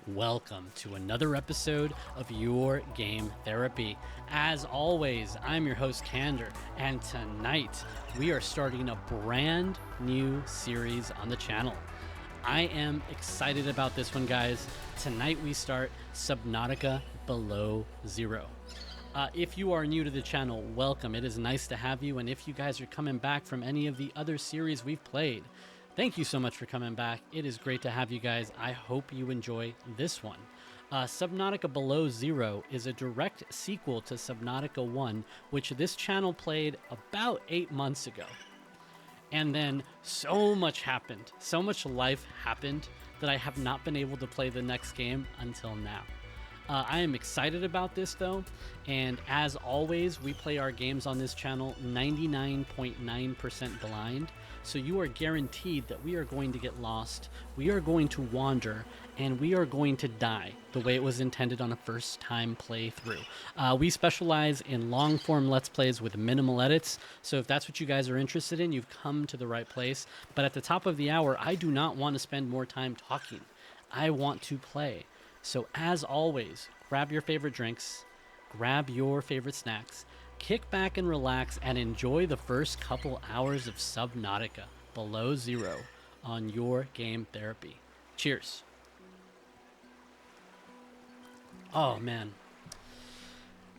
Welcome to another episode of Your Game Therapy. As always, I'm your host, Candor, and tonight we are starting a brand new series on the channel. I am excited about this one, guys. Tonight we start Subnautica Below Zero. If you are new to the channel, welcome. It is nice to have you, and if you guys are coming back from any of the other series we've played, thank you so much for coming back. It is great to have you guys. I hope you enjoy this one. Subnautica Below Zero is a direct sequel to Subnautica 1, which this channel played about 8 months ago. And then so much happened, so much life happened that I have not been able to play the next game until now. I am excited about this though, and as always, we play our games on this channel 99.9% blind, so you are guaranteed that we are going to get lost, we are going to wander, and we are going to die the way it was intended on a first time playthrough. We specialize in long form Let's Plays with minimal edits, so if that's what you guys are interested in, you've come to the right place. But at the top of the hour, I do not want to spend more time talking. I want to play. So as always, grab your favorite drinks, grab your favorite snacks, kick back and relax, and enjoy the first couple hours of Subnautica Below Zero on Your Game Therapy. Cheers. Oh, man.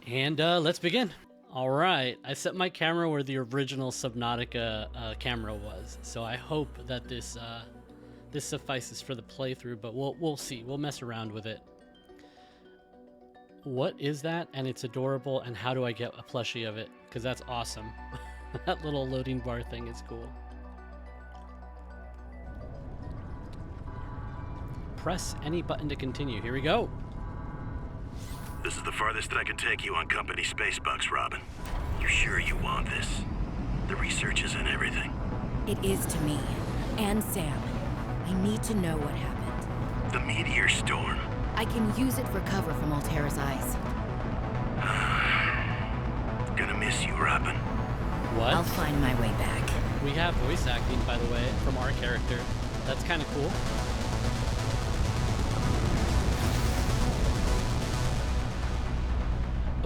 And let's begin. All right, I set my camera where the original Subnautica camera was, so I hope that this suffices for the playthrough, but we'll see. We'll mess around with it. What is that? And it's adorable, and how do I get a plushie of it? Because that's awesome. That little loading bar thing is cool. Press any button to continue. Here we go. This is the farthest that I can take you on company space bucks, Robin. You sure you want this? The research isn't everything. It is to me, and Sam. I need to know what happened. The meteor storm. I can use it for cover from Altera's eyes. Gonna miss you, Robin. What? I'll find my way back. We have voice acting, by the way, from our character. That's kind of cool.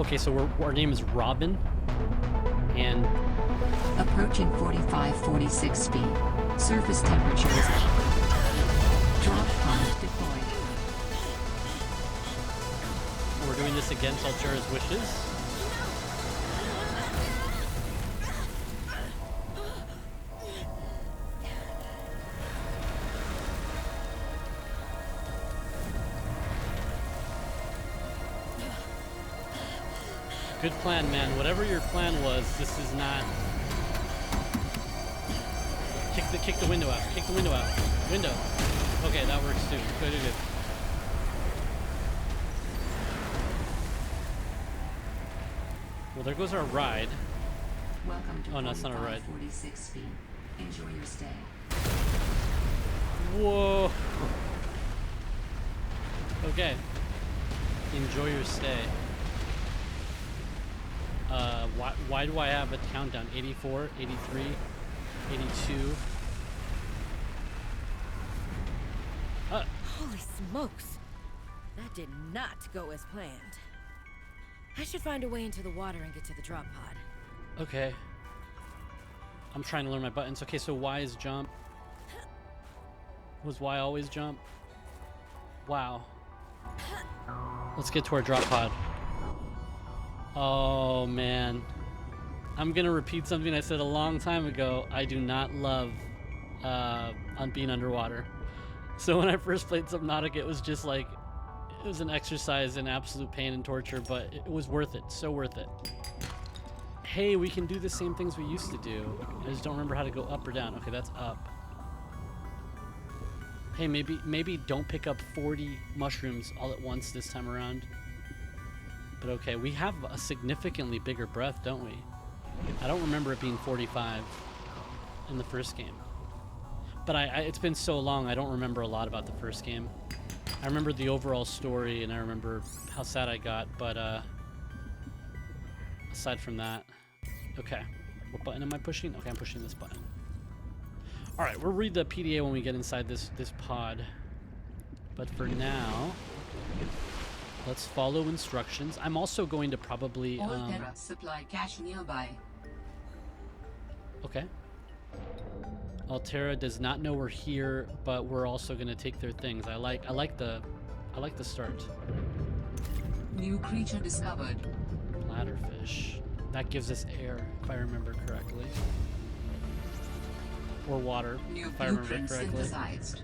Okay, so our name is Robin, and... Approaching 45-46 feet. Surface temperature is up. Drop pod deployed. We're doing this against Altera's wishes. Good plan, man. Whatever your plan was, this is not... Kick the window out. Kick the window out. Window. Okay, that works too. Good. Well, there goes our ride. Welcome to no, it's not a ride. 46 feet. Enjoy your stay. Whoa. Okay. Enjoy your stay. Why do I have a countdown? 84, 83, 82. Holy smokes! That did not go as planned. I should find a way into the water and get to the drop pod. Okay. I'm trying to learn my buttons. Okay, so Y is jump. Was Y always jump? Wow. Let's get to our drop pod. Oh, man. I'm going to repeat something I said a long time ago. I do not love being underwater. So when I first played Subnautica, it was just like It was an exercise in absolute pain and torture, but it was worth it. So worth it. Hey, we can do the same things we used to do. I just don't remember how to go up or down. Okay, that's up. Hey, maybe don't pick up 40 mushrooms all at once this time around. But okay, we have a significantly bigger breath, don't we? I don't remember it being 45 in the first game. But it's been so long, I don't remember a lot about the first game. I remember the overall story, and I remember how sad I got, but aside from that... Okay, what button am I pushing? Okay, I'm pushing this button. Alright, we'll read the PDA when we get inside this pod. But for now, let's follow instructions. I'm also going to probably... Alterra supply cache nearby. Okay. Alterra does not know we're here, but we're also going to take their things. I like the start. New creature discovered. Bladderfish. That gives us air, if I remember correctly. Or water, New if I remember blueprint correctly. synthesized.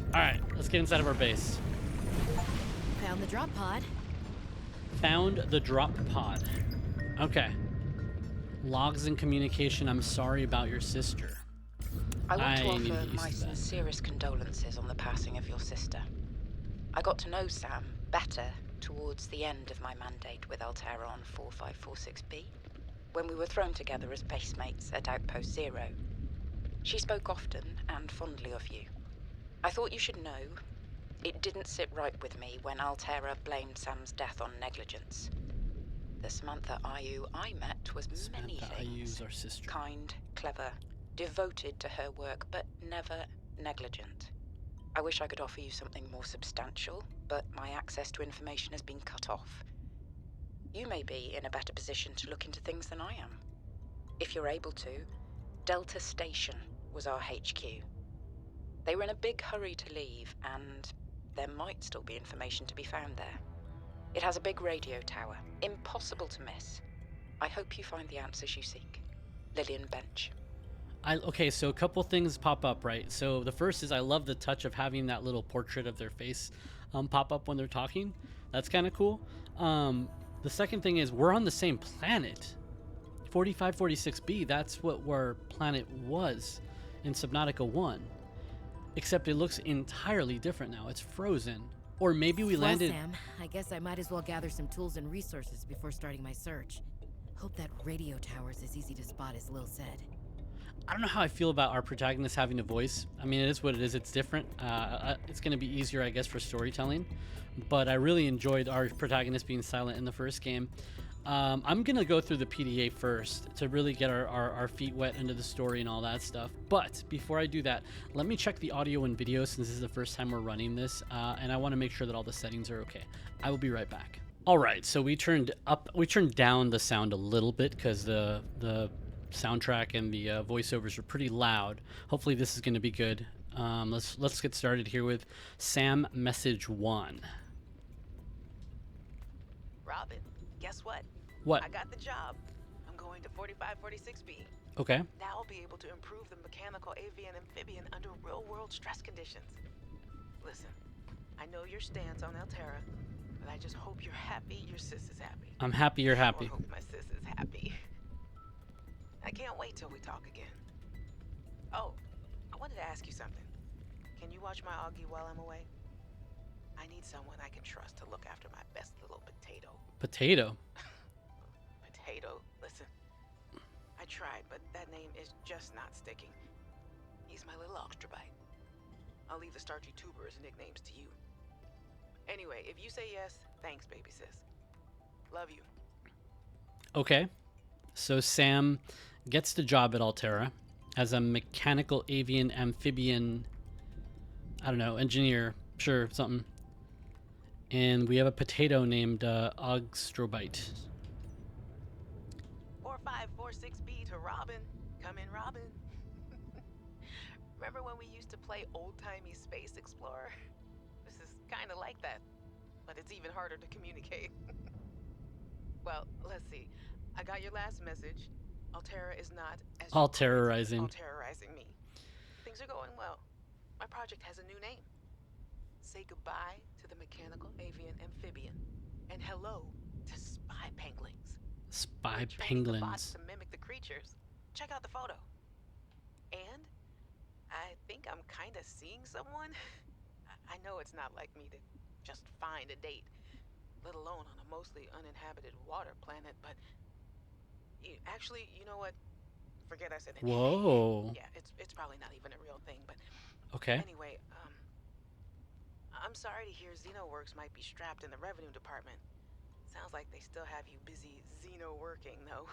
Alright, let's get inside of our base. Found the drop pod. Found the drop pod. Okay. Logs and communication. I'm sorry about your sister. I want to I need to offer get used my to that. sincerest condolences on the passing of your sister. I got to know Sam better towards the end of my mandate with Alterra on 4546B, when we were thrown together as basemates at Outpost Zero. She spoke often and fondly of you. I thought you should know, it didn't sit right with me when Alterra blamed Sam's death on negligence. The Samantha Ayu I met was many Samantha things. Ayu's our sister. Kind, clever, devoted to her work, but never negligent. I wish I could offer you something more substantial, but my access to information has been cut off. You may be in a better position to look into things than I am. If you're able to, Delta Station was our HQ. They were in a big hurry to leave, and there might still be information to be found there. It has a big radio tower, impossible to miss. I hope you find the answers you seek. Lillian Bench. Okay, so a couple things pop up, right? So the first is I love the touch of having that little portrait of their face pop up when they're talking. That's kind of cool. The second thing is we're on the same planet. 4546B, that's what our planet was in Subnautica 1. Except it looks entirely different now. It's frozen. Or maybe we landed... Well, Sam, I guess I might as well gather some tools and resources before starting my search. Hope that radio tower's as easy to spot as Lil said. I don't know how I feel about our protagonist having a voice. I mean, it is what it is. It's different. It's going to be easier, I guess, for storytelling. But I really enjoyed our protagonist being silent in the first game. I'm going to go through the PDA first to really get our feet wet into the story and all that stuff. But before I do that, let me check the audio and video since this is the first time we're running this. And I want to make sure that all the settings are okay. I will be right back. All right, so we turned down the sound a little bit because the soundtrack and the voiceovers are pretty loud. Hopefully this is going to be good. Let's get started here with Sam Message 1. Robin, guess what? What? I got the job. I'm going to 4546B. Okay. Now I'll be able to improve the mechanical avian amphibian under real-world stress conditions. Listen, I know your stance on Alterra, but I just hope you're happy your sis is happy. I'm happy you're happy. I hope my sis is happy. I can't wait till we talk again. Oh, I wanted to ask you something. Can you watch my Augie while I'm away? I need someone I can trust to look after my best little potato. Potato? Potato, listen. I tried, but that name is just not sticking. He's my little oxtrabite. I'll leave the starchy tuber as nicknames to you. Anyway, if you say yes, thanks, baby sis. Love you. Okay. So Sam gets the job at Alterra as a mechanical avian amphibian, I don't know, engineer, sure, something. And we have a potato named Ogstrobite. 4546B to Robin. Come in, Robin. Remember when we used to play old-timey Space Explorer? This is kind of like that, but it's even harder to communicate. Well, let's see. I got your last message. Alterra is not as All terrorizing. all terrorizing me. Things are going well. My project has a new name. Say goodbye to the mechanical avian amphibian. And hello to spy penguins. Spy We're training the bots penguins. to mimic the creatures. Check out the photo. And I think I'm kind of seeing someone. I know it's not like me to just find a date, let alone on a mostly uninhabited water planet, but actually, you know what? Forget I said it. Whoa. Yeah, it's probably not even a real thing, but Okay. anyway, I'm sorry to hear XenoWorks might be strapped in the revenue department. Sounds like they still have you busy Xeno working, though.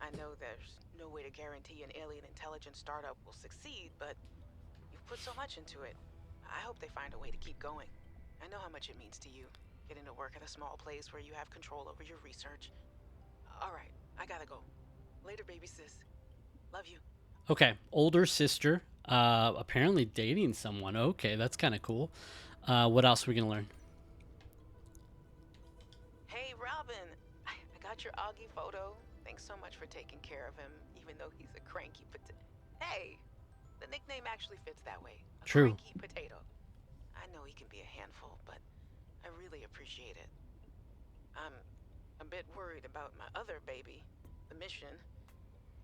I know there's no way to guarantee an alien intelligence startup will succeed, but you've put so much into it. I hope they find a way to keep going. I know how much it means to you, getting to work at a small place where you have control over your research. All right, I gotta go. Later, baby sis. Love you. Okay. Older sister. Apparently dating someone. Okay, that's kind of cool. What else are we gonna learn? Hey, Robin. I got your Augie photo. Thanks so much for taking care of him, even though he's a cranky potato. Hey, the nickname actually fits that way. A True. cranky potato. I know he can be a handful, but I really appreciate it. I'm a bit worried about my other baby, the mission.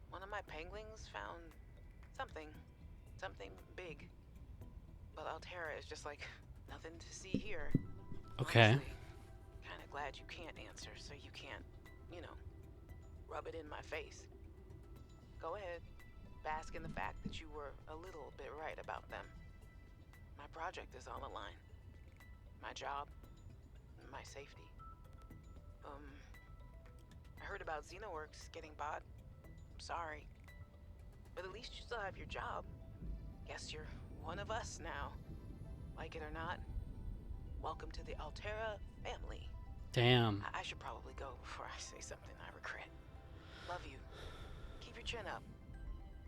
One of my penguins found something big. But Altera is just like nothing to see here. Okay. Honestly, kind of glad you can't answer, so you can't, you know, rub it in my face. Go ahead, bask in the fact that you were a little bit right about them. My project is on the line. My job, my safety. I heard about XenoWorks getting bought. I'm sorry. But at least you still have your job. Guess you're one of us now. Like it or not, welcome to the Altera family. Damn. I should probably go before I say something I regret. Love you. Keep your chin up.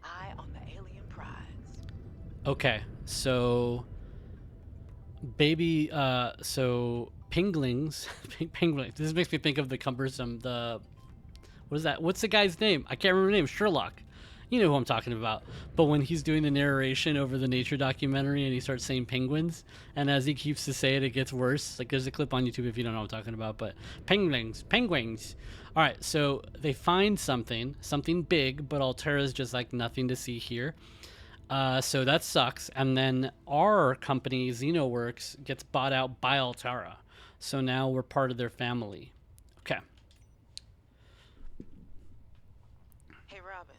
Eye on the alien prize. Okay. So baby so penguins penguins. This makes me think of the cumbersome what is that? What's the guy's name? I can't remember the name. Sherlock. You know who I'm talking about. But when he's doing the narration over the nature documentary and he starts saying penguins, and as he keeps to say it, it gets worse. Like there's a clip on YouTube if you don't know what I'm talking about. But penguins. All right, so they find something big, but Altera's just like nothing to see here. So that sucks. And then our company, XenoWorks, gets bought out by Altera. So now we're part of their family. Okay. Hey, Robin.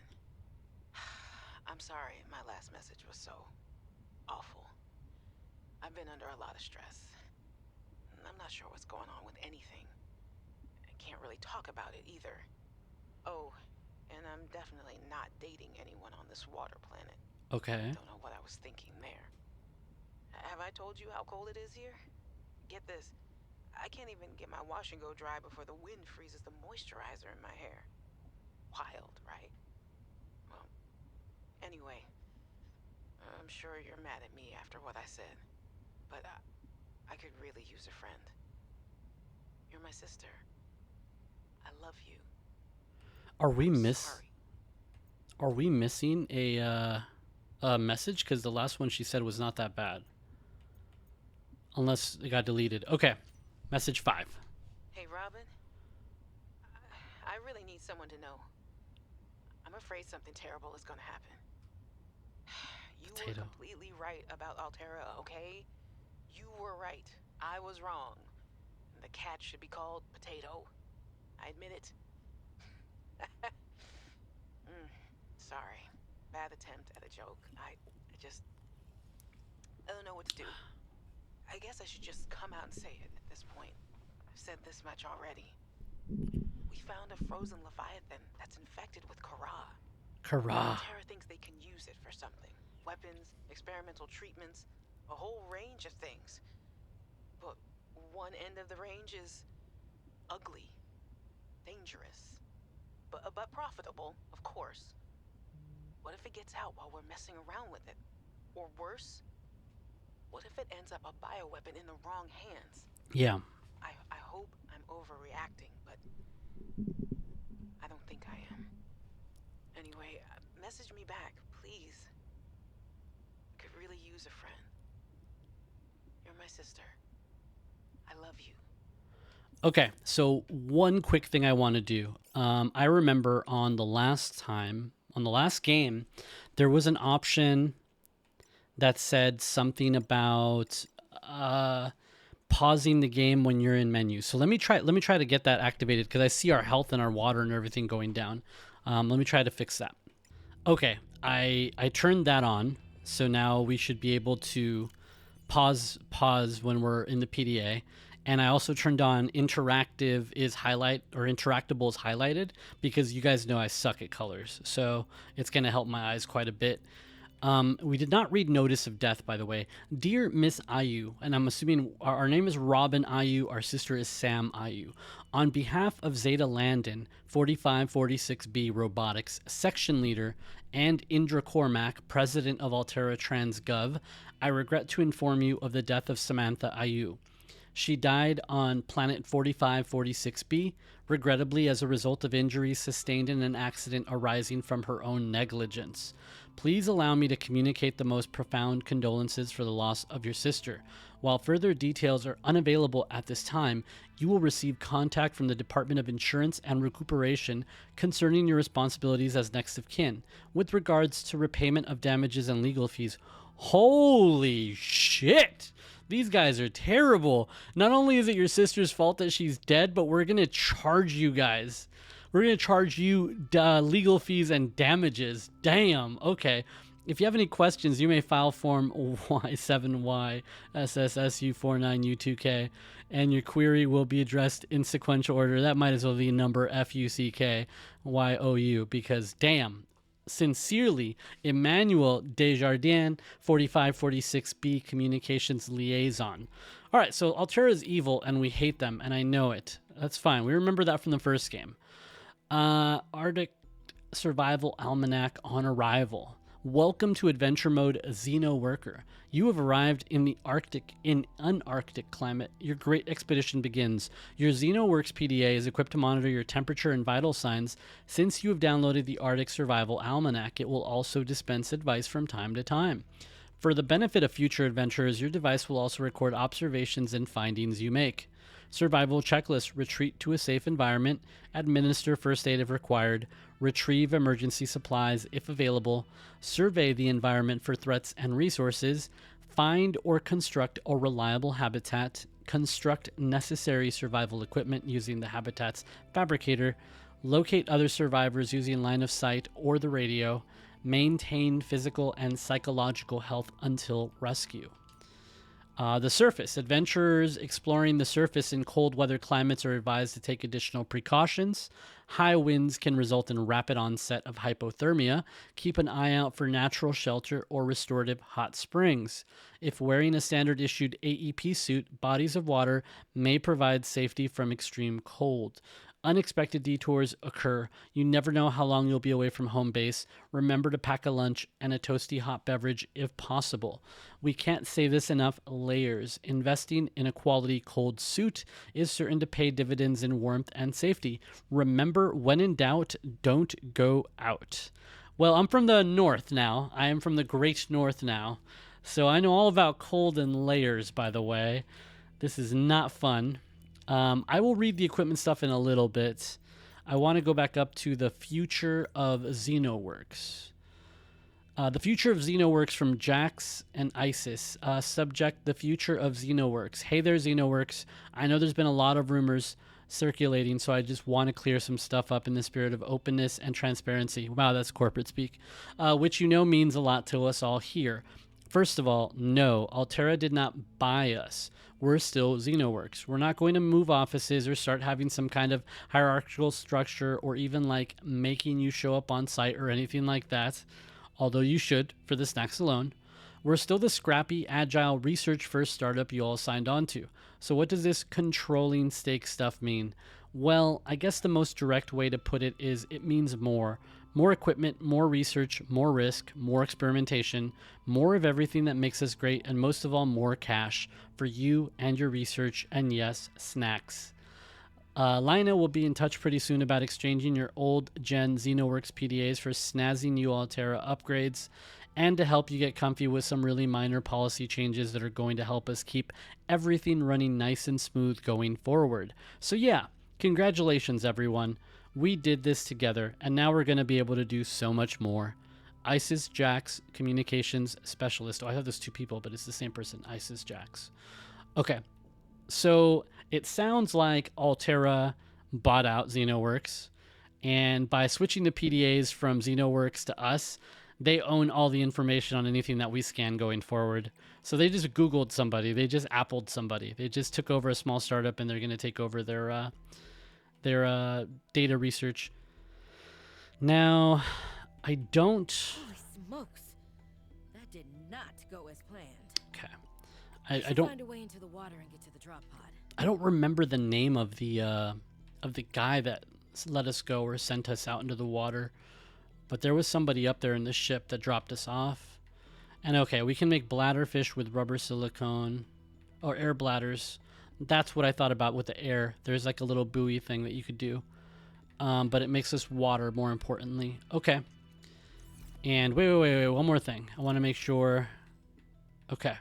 I'm sorry my last message was so awful. I've been under a lot of stress. I'm not sure what's going on with anything. I can't really talk about it either. Oh, and I'm definitely not dating anyone on this water planet. Okay. Don't know what I was thinking there. Have I told you how cold it is here? Get this. I can't even get my wash and go dry before the wind freezes the moisturizer in my hair. Wild, right? Well, anyway, I'm sure you're mad at me after what I said, but I could really use a friend. You're my sister. I love you. Are we I'm miss? sorry. Are we missing a message? Because the last one she said was not that bad. Unless it got deleted. Okay. Message 5. Hey, Robin. I really need someone to know. I'm afraid something terrible is gonna happen. You were Potato. completely right about Altera, okay? You were right. I was wrong. The cat should be called Potato. I admit it. Sorry. Bad attempt at a joke. I don't know what to do. I guess I should just come out and say it at this point. I've said this much already. We found a frozen Leviathan that's infected with Kara. Kara. Terra thinks they can use it for something. Weapons, experimental treatments, a whole range of things. But one end of the range is ugly, dangerous, but profitable, of course. What if it gets out while we're messing around with it? Or worse, what if it ends up a bioweapon in the wrong hands? Yeah. I hope I'm overreacting, but I don't think I am. Anyway, message me back, please. Could really use a friend. sister. I love you. Okay, so one quick thing I want to do. I remember on the last game, there was an option that said something about pausing the game when you're in menu. So let me try to get that activated because I see our health and our water and everything going down. Let me try to fix that. Okay, I turned that on, so now we should be able to pause when we're in the PDA. And I also turned on interactable is highlighted because you guys know I suck at colors, so it's going to help my eyes quite a bit. We did not read Notice of Death, by the way. Dear Miss Ayu, and I'm assuming our name is Robin Ayu, our sister is Sam Ayu. On behalf of Zeta Landon, 4546B Robotics, Section Leader, and Indra Cormac, President of Altera Transgov, I regret to inform you of the death of Samantha Ayu. She died on planet 4546B, regrettably as a result of injuries sustained in an accident arising from her own negligence. Please allow me to communicate the most profound condolences for the loss of your sister. While further details are unavailable at this time, you will receive contact from the Department of Insurance and Recuperation concerning your responsibilities as next of kin, with regards to repayment of damages and legal fees. Holy shit! These guys are terrible. Not only is it your sister's fault that she's dead, but we're going to charge you guys. We're going to charge you legal fees and damages. Damn. Okay. If you have any questions, you may file Form Y7YSSSU49U2K, and your query will be addressed in sequential order. That might as well be number FUCKYOU, because damn. Sincerely, Emmanuel Desjardins, 4546B Communications Liaison. All right, so Altera is evil, and we hate them, and I know it. That's fine. We remember that from the first game. Arctic Survival Almanac on arrival. Welcome to Adventure Mode, Xeno Worker. You have arrived in the Arctic, in unarctic climate. Your great expedition begins. Your XenoWorks PDA is equipped to monitor your temperature and vital signs. Since you have downloaded the Arctic Survival Almanac, it will also dispense advice from time to time. For the benefit of future adventurers, your device will also record observations and findings you make. Survival checklist: retreat to a safe environment, administer first aid if required, retrieve emergency supplies if available, survey the environment for threats and resources, find or construct a reliable habitat, construct necessary survival equipment using the habitat's fabricator, locate other survivors using line of sight or the radio, maintain physical and psychological health until rescue. The surface. Adventurers exploring the surface in cold weather climates are advised to take additional precautions. High winds can result in rapid onset of hypothermia. Keep an eye out for natural shelter or restorative hot springs. If wearing a standard issued AEP suit, bodies of water may provide safety from extreme cold. Unexpected detours occur. You never know how long you'll be away from home base. Remember to pack a lunch and a toasty hot beverage if possible. We can't say this enough, layers. Investing in a quality cold suit is certain to pay dividends in warmth and safety. Remember, when in doubt, don't go out. Well, I'm from the north now. I am from the great north now. So I know all about cold and layers, by the way. This is not fun. I will read the equipment stuff in a little bit. I want to go back up to the future of XenoWorks. The future of XenoWorks from Jax and Isis. Subject: the future of XenoWorks. Hey there, XenoWorks. I know there's been a lot of rumors circulating, so I just want to clear some stuff up in the spirit of openness and transparency. Wow, that's corporate speak. Which you know means a lot to us all here. First of all, no, Altera did not buy us. We're still XenoWorks. We're not going to move offices or start having some kind of hierarchical structure or even like making you show up on site or anything like that, although you should for the snacks alone. We're still the scrappy, agile, research-first startup you all signed on to. So what does this controlling stake stuff mean? Well, I guess the most direct way to put it is it means more. More equipment, more research, more risk, more experimentation, more of everything that makes us great, and most of all, more cash for you and your research, and yes, snacks. Lina will be in touch pretty soon about exchanging your old gen XenoWorks PDAs for snazzy new Altera upgrades. and to help you get comfy with some really minor policy changes that are going to help us keep everything running nice and smooth going forward. So yeah, congratulations everyone. We did this together, and now we're going to be able to do so much more. Isis Jax, communications specialist. Oh, I thought there's two people, but it's the same person, Isis Jax. Okay, so it sounds like Altera bought out XenoWorks, and by switching the PDAs from XenoWorks to us, they own all the information on anything that we scan going forward. So they just Googled somebody, they just Appled somebody, they just took over a small startup, and they're going to take over their data research. Now, I don't... Holy smokes. That did not go as planned. Okay. I don't find a way into the water and get to the drop pod. I don't remember the name of the guy that let us go or sent us out into the water, but there was somebody up there in the ship that dropped us off. And okay, we can make bladderfish with rubber silicone or air bladders. That's what I thought about with the air. There's like a little buoy thing that you could do, but it makes us water more importantly. Okay. And wait, one more thing. I want to make sure. Okay.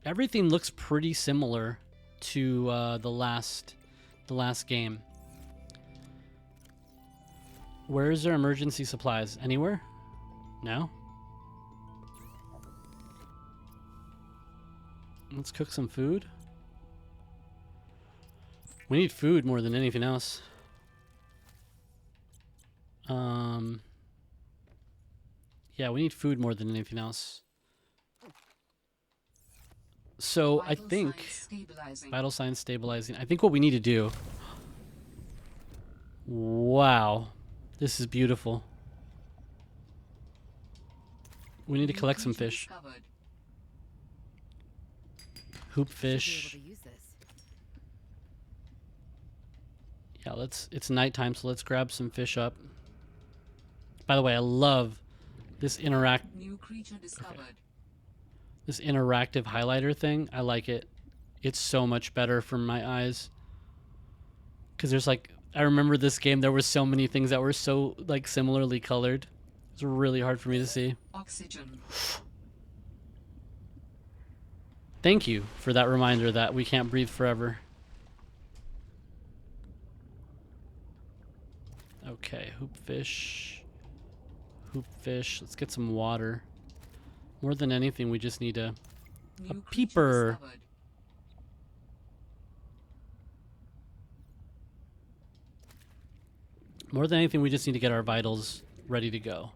Everything looks pretty similar to the last game. Where's their emergency supplies? Anywhere? No? Let's cook some food. We need food more than anything else. Yeah, we need food more than anything else. So I think vital signs stabilizing. I think what we need to do. Wow, this is beautiful. We need to collect some fish. Hoop fish. Yeah, it's nighttime, so let's grab some fish up. By the way, I love this New creature discovered. Okay. This interactive highlighter thing. I like it. It's so much better for my eyes. Cause there's like, I remember this game, there were so many things that were so like similarly colored. It's really hard for me to see. Oxygen. Thank you for that reminder that we can't breathe forever. Okay, hoop fish. Hoop fish. Let's get some water. More than anything, we just need a peeper. More than anything, we just need to get our vitals ready to go.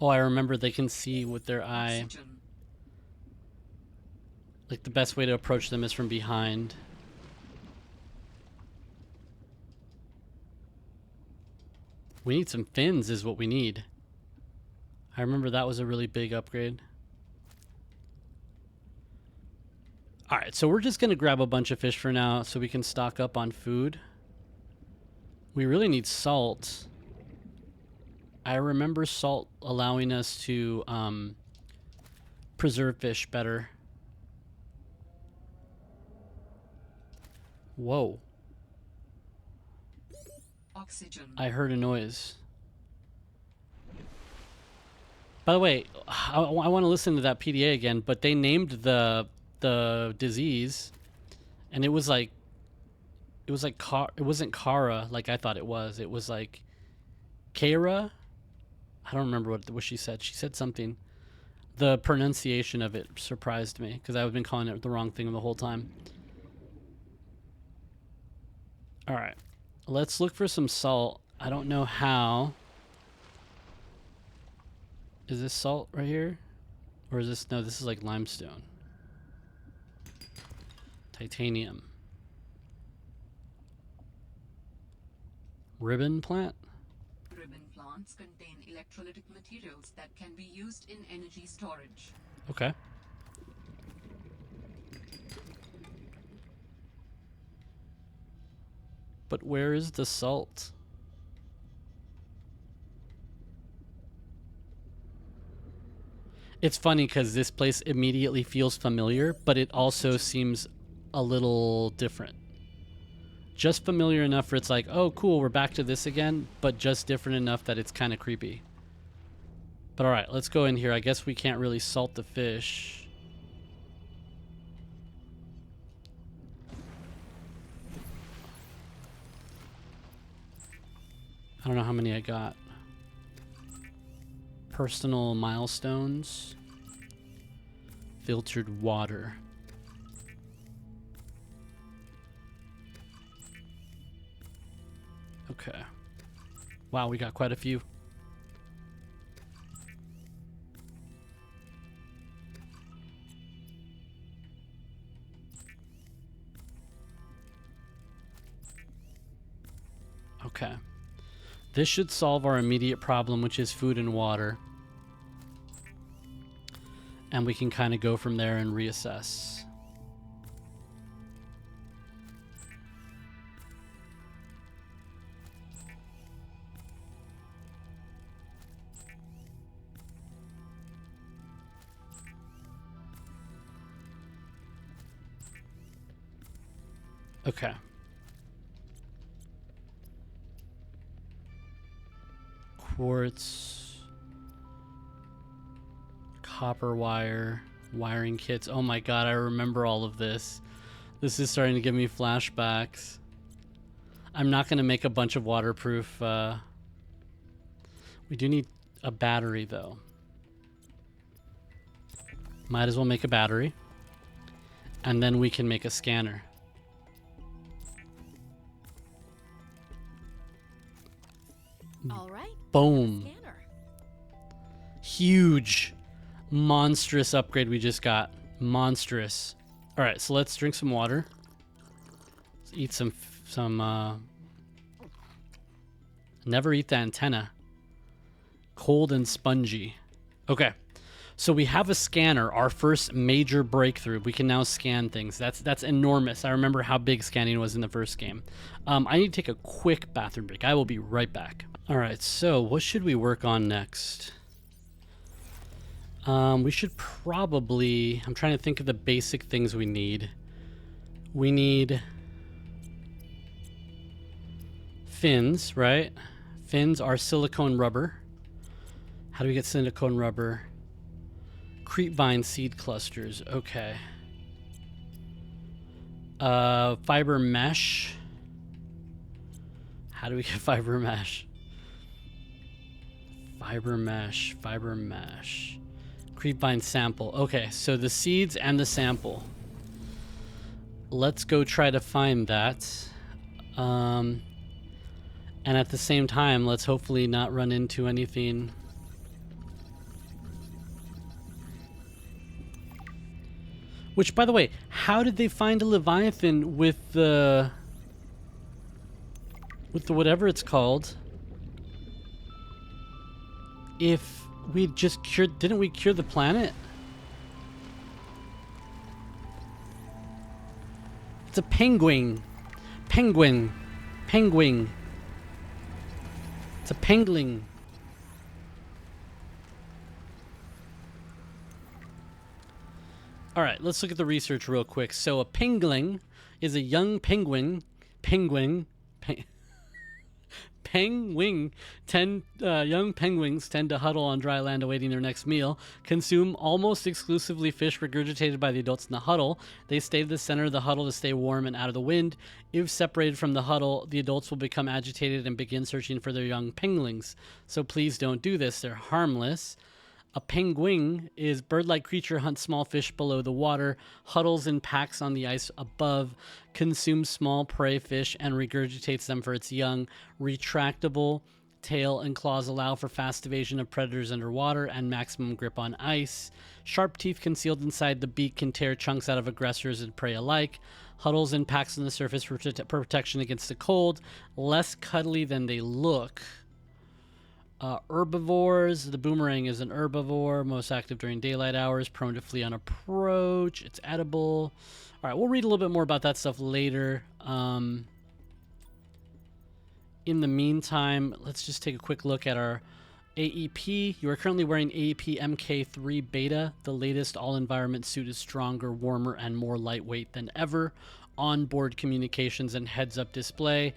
Oh, I remember they can see with their eye. Like the best way to approach them is from behind. We need some fins is what we need. I remember that was a really big upgrade. Alright, so we're just going to grab a bunch of fish for now so we can stock up on food. We really need salt. I remember salt allowing us to preserve fish better. Whoa. Oxygen. I heard a noise. By the way, I want to listen to that PDA again, but they named the disease, and it was like it wasn't Kara like I thought it was. It was like Kara. I don't remember what she said. She said something. The pronunciation of it surprised me because I've been calling it the wrong thing the whole time. All right, let's look for some salt. I don't know how. Is this salt right here? Or is this, no, this is like limestone. Titanium. Ribbon plant? Ribbon plants contain electrolytic materials that can be used in energy storage. Okay. But where is the salt? It's funny because this place immediately feels familiar, but it also seems a little different. Just familiar enough where it's like, oh, cool, we're back to this again, but just different enough that it's kind of creepy. But all right, let's go in here. I guess we can't really salt the fish. I don't know how many I got. Personal milestones. Filtered water. Okay. Wow, we got quite a few. Okay. This should solve our immediate problem, which is food and water. And we can kind of go from there and reassess. Okay. Quartz, copper wire, wiring kits. Oh my god, I remember all of this. This is starting to give me flashbacks. I'm not going to make a bunch of waterproof. We do need a battery though. Might as well make a battery. And then we can make a scanner. All right. Boom. Scanner. Huge, monstrous upgrade we just got. Monstrous. All right, so let's drink some water. Let's eat some. Never eat the antenna. Cold and spongy. Okay, so we have a scanner. Our first major breakthrough. We can now scan things. That's enormous. I remember how big scanning was in the first game. I need to take a quick bathroom break. I will be right back. All right, so what should we work on next? We should probably... I'm trying to think of the basic things we need. We need fins, right? Fins are silicone rubber. How do we get silicone rubber? Creepvine seed clusters. Okay. Fiber mesh. How do we get fiber mesh? Fiber mesh. Fiber mesh. Creepvine sample. Okay, so the seeds and the sample. Let's go try to find that. And at the same time, let's hopefully not run into anything. Which, by the way, how did they find a Leviathan with the whatever it's called? If we just cured, didn't we cure the planet? It's a penguin. Penguin. Penguin. It's a pengling. All right, let's look at the research real quick. So a pengling is a young penguin. Young penguins tend to huddle on dry land awaiting their next meal, consume almost exclusively fish regurgitated by the adults in the huddle. They stay to the center of the huddle to stay warm and out of the wind. If separated from the huddle, the adults will become agitated and begin searching for their young penguins. So please don't do this. They're harmless. A penguin is bird-like creature, hunts small fish below the water, huddles in packs on the ice above, consumes small prey fish, and regurgitates them for its young. Retractable tail and claws allow for fast evasion of predators underwater and maximum grip on ice. Sharp teeth concealed inside the beak can tear chunks out of aggressors and prey alike. Huddles in packs on the surface for protection against the cold. Less cuddly than they look. Herbivores. The boomerang is an herbivore, most active during daylight hours, prone to flee on approach. It's edible. All right, we'll read a little bit more about that stuff later. In the meantime, let's just take a quick look at our AEP, you are currently wearing AEP MK3 Beta. The latest all-environment suit is stronger, warmer, and more lightweight than ever. Onboard communications and heads-up display,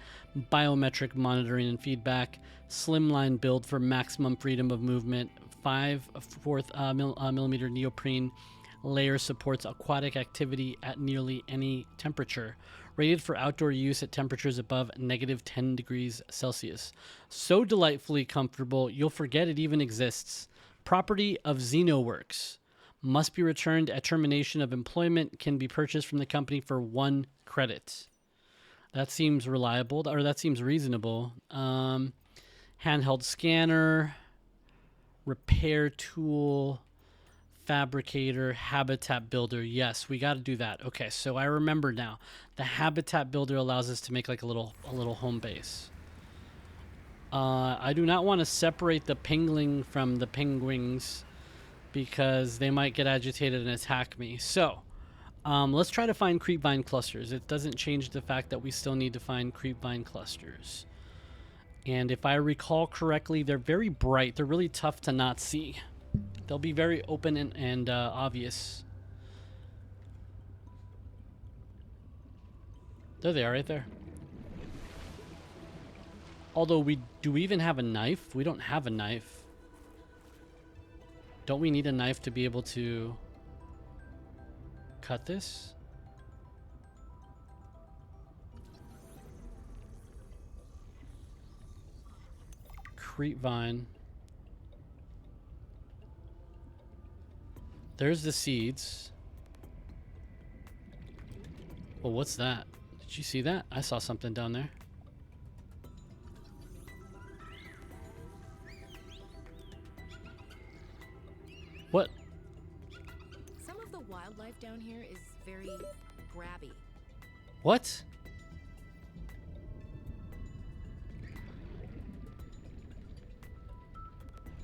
biometric monitoring and feedback, slimline build for maximum freedom of movement, 5/4 millimeter neoprene layer supports aquatic activity at nearly any temperature. Rated for outdoor use at temperatures above -10 degrees Celsius. So delightfully comfortable, you'll forget it even exists. Property of XenoWorks. Must be returned at termination of employment. Can be purchased from the company for 1 credit. That seems reliable, or that seems reasonable. Handheld scanner, repair tool, fabricator, habitat builder. Yes, we got to do that. Okay, so I remember now. The habitat builder allows us to make like a little home base. I do not want to separate the pingling from the penguins because they might get agitated and attack me. So let's try to find creepvine clusters. It doesn't change the fact that we still need to find creepvine clusters. And if I recall correctly, they're very bright. They're really tough to not see. They'll be very open and obvious. There they are, right there. Although do we even have a knife? We don't have a knife. Don't we need a knife to be able to cut this? Creepvine. There's the seeds. Well, what's that? Did you see that? I saw something down there. What? Some of the wildlife down here is very grabby. What?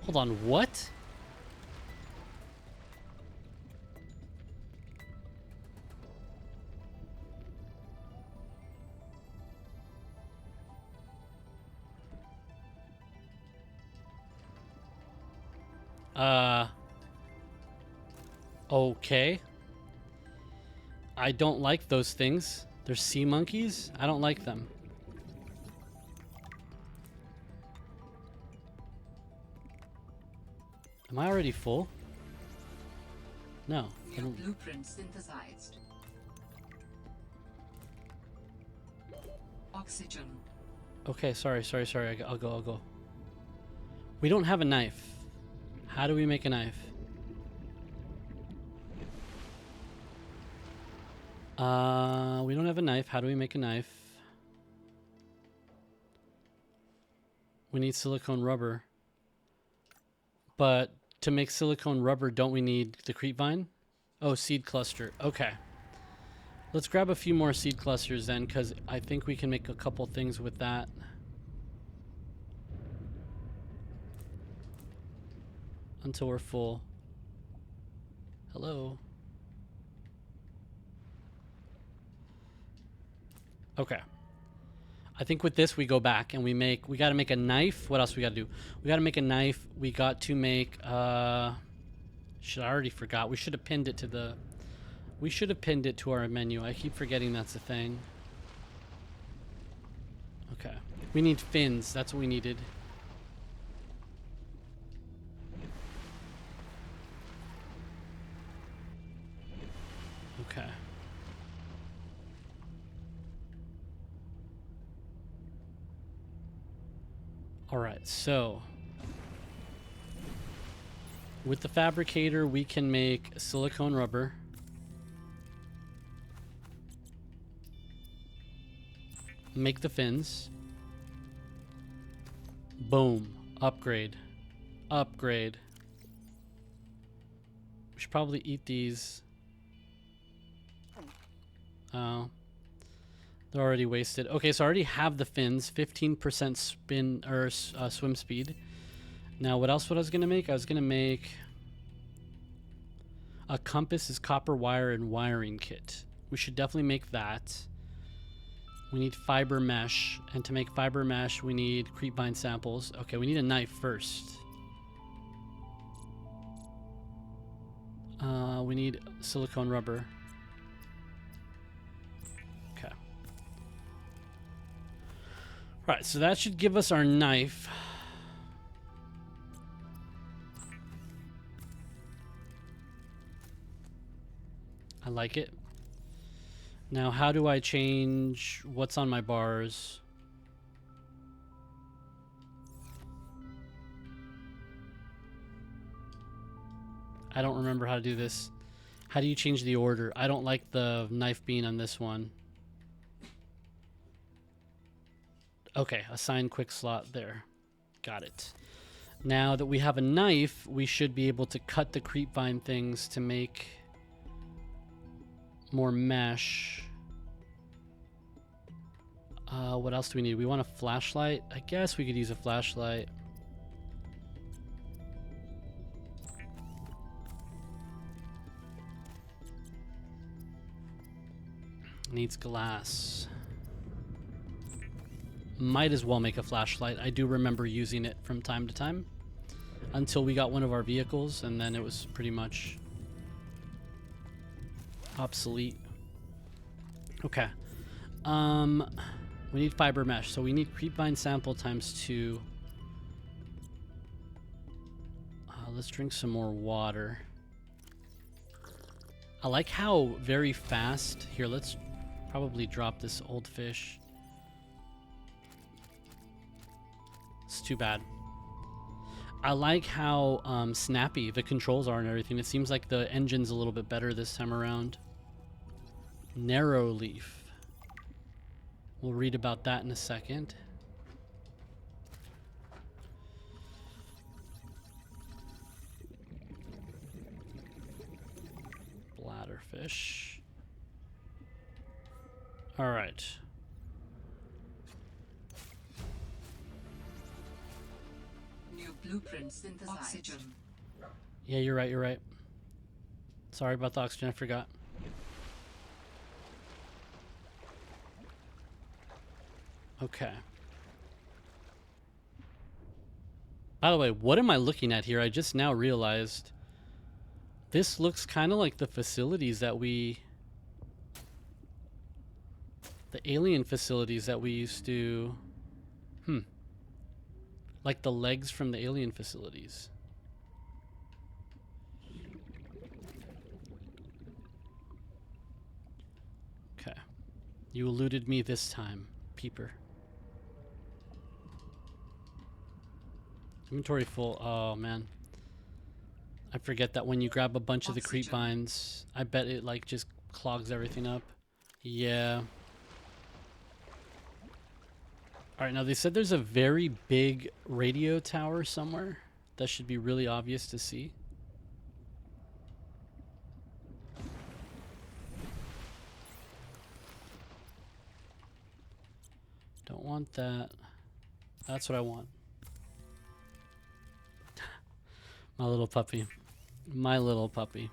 Hold on, what? Okay. I don't like those things. They're sea monkeys. I don't like them. Am I already full? No. I don't. Blueprint synthesized. Oxygen. Okay, sorry. I'll go. We don't have a knife. How do we make a knife? We don't have a knife. How do we make a knife? We need silicone rubber. But to make silicone rubber, don't we need the creepvine? Oh, seed cluster. Okay. Let's grab a few more seed clusters then, because I think we can make a couple things with that. Until we're full. Hello. Okay. I think with this we go back and we got to make a knife. What else we got to do? We got to make a knife. We got to make shit, I already forgot. We should have pinned it to our menu. I keep forgetting that's a thing. Okay. We need fins. That's what we needed. Okay. All right, so with the fabricator, we can make silicone rubber. Make the fins. Boom. Upgrade. Upgrade. We should probably eat these. Oh. They're already wasted. Okay, so I already have the fins. 15% spin or swim speed. Now, what else? What I was gonna make? I was gonna make a compass is copper wire and wiring kit. We should definitely make that. We need fiber mesh, and to make fiber mesh, we need creepvine samples. Okay, we need a knife first. We need silicone rubber. Okay. Alright, so that should give us our knife. I like it. Now, how do I change what's on my bars? I don't remember how to do this. How do you change the order? I don't like the knife being on this one. Okay, assign quick slot there. Got it. Now that we have a knife, we should be able to cut the creepvine things to make more mesh. What else do we need? We want a flashlight. I guess we could use a flashlight. Needs glass. Might as well make a flashlight. I do remember using it from time to time until we got one of our vehicles, and then it was pretty much obsolete. Okay. We need fiber mesh, so we need creepvine sample times 2. Let's drink some more water. I like how very fast. Here, let's probably drop this old fish. It's too bad. I like how snappy the controls are and everything. It seems like the engine's a little bit better this time around. Narrow leaf. We'll read about that in a second. Bladderfish. All right. New blueprint synthesized. Oxygen. Yeah, you're right. You're right. Sorry about the oxygen. I forgot. Okay. By the way, what am I looking at here? I just now realized this looks kind of like the facilities that the alien facilities that we used to, like the legs from the alien facilities. Okay. You eluded me this time, peeper. Inventory full. Oh, man. I forget that when you grab a bunch of the creep vines, I bet it like just clogs everything up. Yeah. Alright, now they said there's a very big radio tower somewhere. That should be really obvious to see. Don't want that. That's what I want. My little puppy. My little puppy.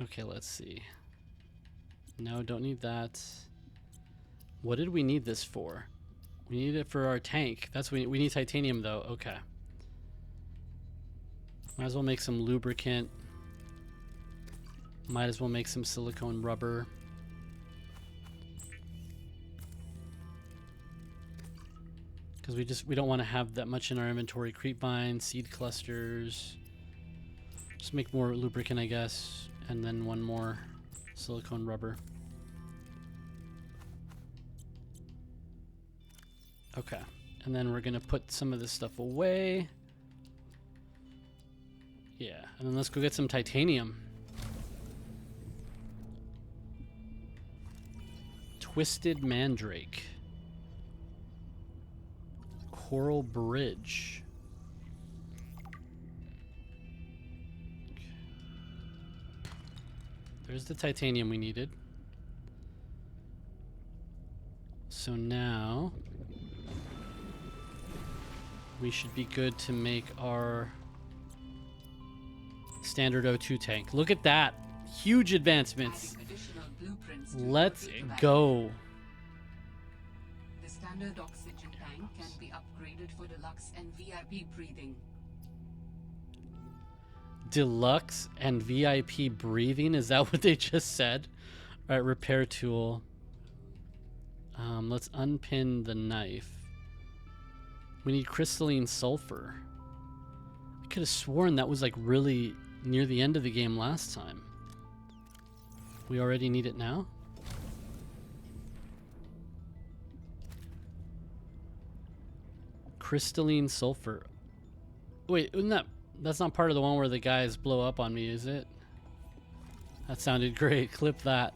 Okay, let's see. No, don't need that. What did we need this for? We need it for our tank. That's we need titanium though. Okay. Might as well make some lubricant. Might as well make some silicone rubber. Because we don't want to have that much in our inventory. Creep vines, seed clusters. Just make more lubricant, I guess, and then one more silicone rubber. Okay, and then we're gonna put some of this stuff away. Yeah, and then let's go get some titanium. Twisted mandrake. Coral bridge. Okay. There's the titanium we needed. So now we should be good to make our standard O2 tank. Look at that. Huge advancements. Let's go. The standard oxygen tank can be upgraded for deluxe and VIP breathing. Deluxe and VIP breathing. Is that what they just said? All right, repair tool. Let's unpin the knife. We need crystalline sulfur. I could have sworn that was like really near the end of the game last time. We already need it now? Crystalline sulfur. Wait, that's not part of the one where the guys blow up on me, is it? That sounded great. Clip that.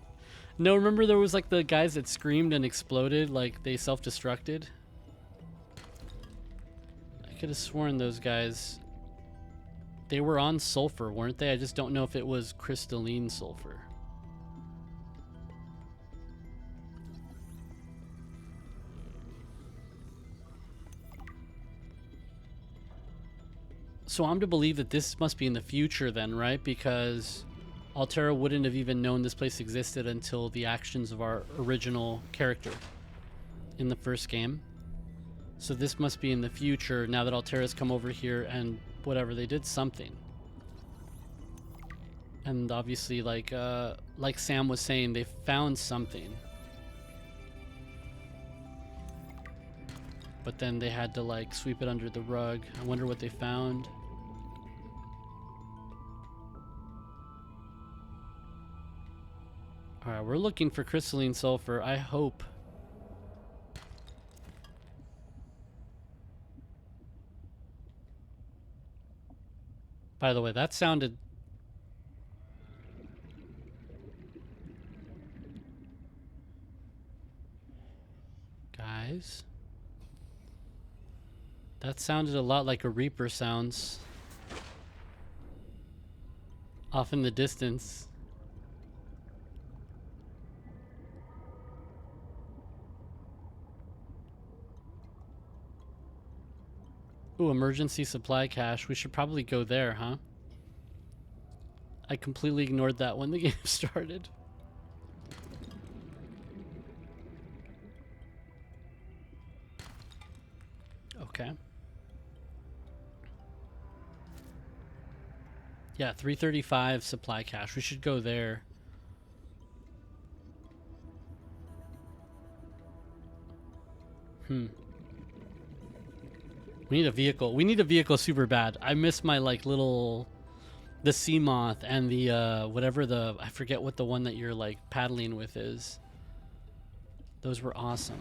No, remember there was like the guys that screamed and exploded, like they self-destructed? I could have sworn those guys, they were on sulfur, weren't they? I just don't know if it was crystalline sulfur. So I'm to believe that this must be in the future then, right? Because Altera wouldn't have even known this place existed until the actions of our original character in the first game. So this must be in the future now that Altera's come over here and whatever, they did something. And obviously, like Sam was saying, they found something. But then they had to like sweep it under the rug. I wonder what they found. Alright, we're looking for crystalline sulfur. I hope. By the way, that sounded... Guys? That sounded a lot like a Reaper sounds. Off in the distance. Ooh, emergency supply cache. We should probably go there, huh? I completely ignored that when the game started. Okay. Yeah, 335 supply cache. We should go there. We need a vehicle. We need a vehicle super bad. I miss my like little, the sea moth and the whatever the, I forget what the one that you're like paddling with is. Those were awesome.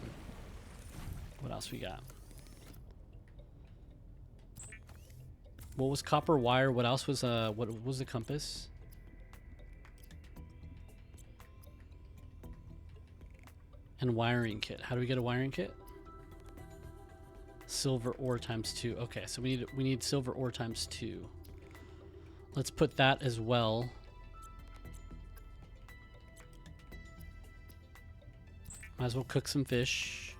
What else we got? What was copper wire? What else was what was the compass? And wiring kit. How do we get a wiring kit? Silver ore ×2. Okay, so we need silver ore ×2. Let's put that as well. Might as well cook some fish.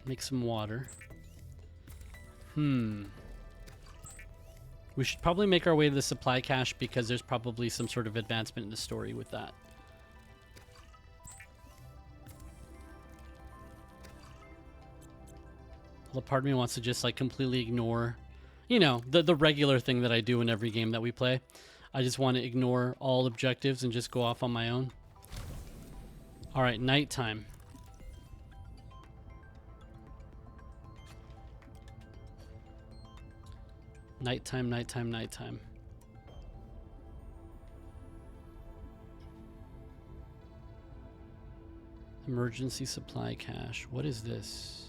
Make some water. We should probably make our way to the supply cache because there's probably some sort of advancement in the story with that. Well, part of me wants to just like completely ignore, you know, the regular thing that I do in every game that we play. I just want to ignore all objectives and just go off on my own. All right, nighttime. Nighttime, nighttime, nighttime. Emergency supply cache. What is this?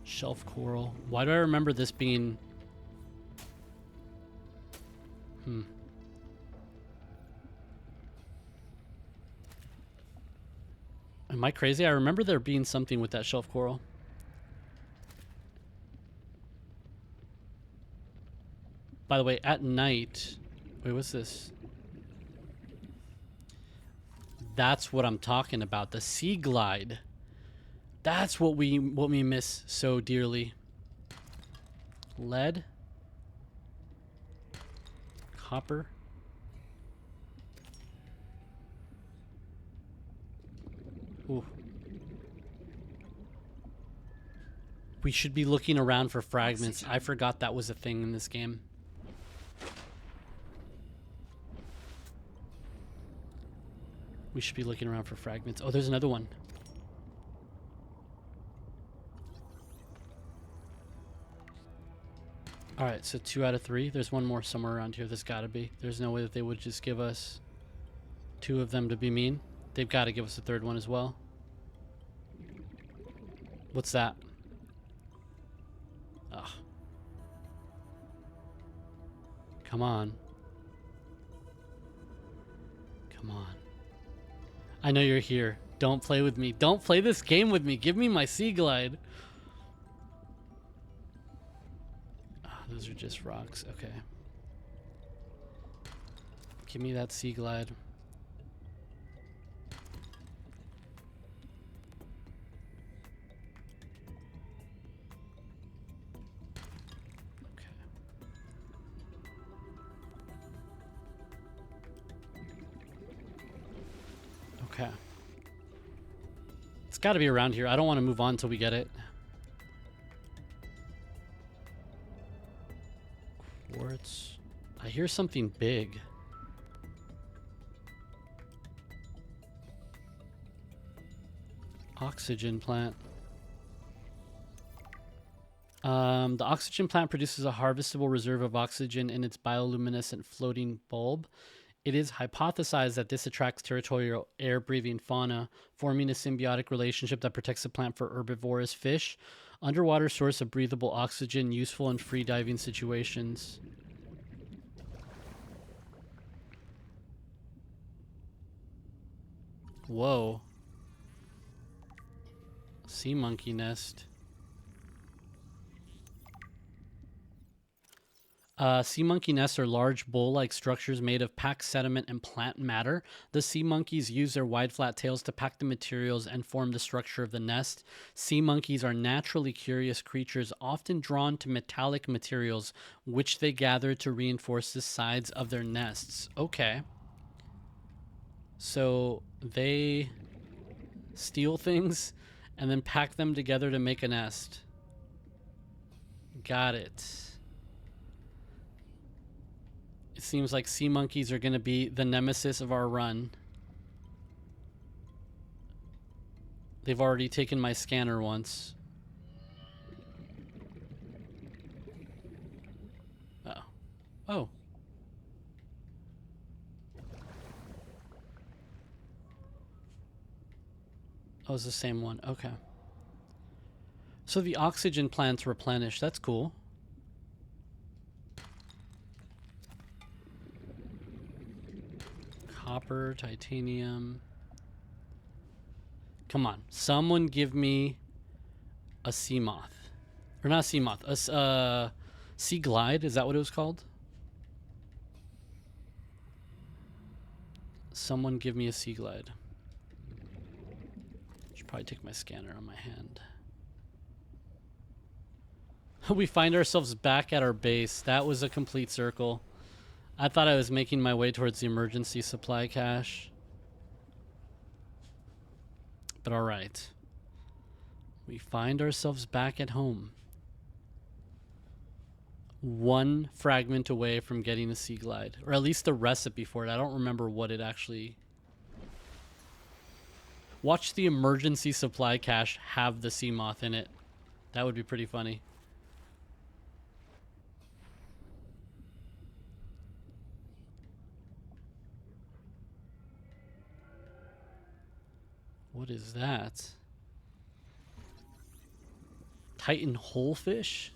Shelf coral. Why do I remember this being... Am I crazy? I remember there being something with that shelf coral. By the way, at night... Wait, what's this? That's what I'm talking about. The sea glide. That's what we miss so dearly. Lead. Copper. Ooh. We should be looking around for fragments. I forgot that was a thing in this game. We should be looking around for fragments. Oh, there's another one. All right, so 2 out of 3. There's one more somewhere around here. There's got to be. There's no way that they would just give us 2 of them to be mean. They've got to give us a 3rd one as well. What's that? Ugh. Come on. Come on. I know you're here. Don't play with me. Don't play this game with me. Give me my Sea Glide. Ah, those are just rocks. Okay. Give me that Sea Glide. Okay. It's got to be around here. I don't want to move on until we get it. Quartz. I hear something big. Oxygen plant. The oxygen plant produces a harvestable reserve of oxygen in its bioluminescent floating bulb. It is hypothesized that this attracts territorial air-breathing fauna, forming a symbiotic relationship that protects the plant for herbivorous fish. Underwater source of breathable oxygen, useful in free-diving situations. Whoa. Sea monkey nest. Sea monkey nests are large bowl-like structures made of packed sediment and plant matter. The sea monkeys use their wide, flat tails to pack the materials and form the structure of the nest. Sea monkeys are naturally curious creatures, often drawn to metallic materials, which they gather to reinforce the sides of their nests. Okay. So they steal things and then pack them together to make a nest. Got it. It seems like sea monkeys are going to be the nemesis of our run. They've already taken my scanner once. Oh. Oh. Oh, it's the same one. Okay. So the oxygen plants replenish. That's cool. Copper, titanium. Come on. Someone give me a sea moth. Or not a sea moth. A sea glide. Is that what it was called? Someone give me a sea glide. Should probably take my scanner on my hand. We find ourselves back at our base. That was a complete circle. I thought I was making my way towards the emergency supply cache. But all right. We find ourselves back at home. One fragment away from getting a sea glide. Or at least the recipe for it. I don't remember what it actually... Watch the emergency supply cache have the sea moth in it. That would be pretty funny. What is that? Titan holefish?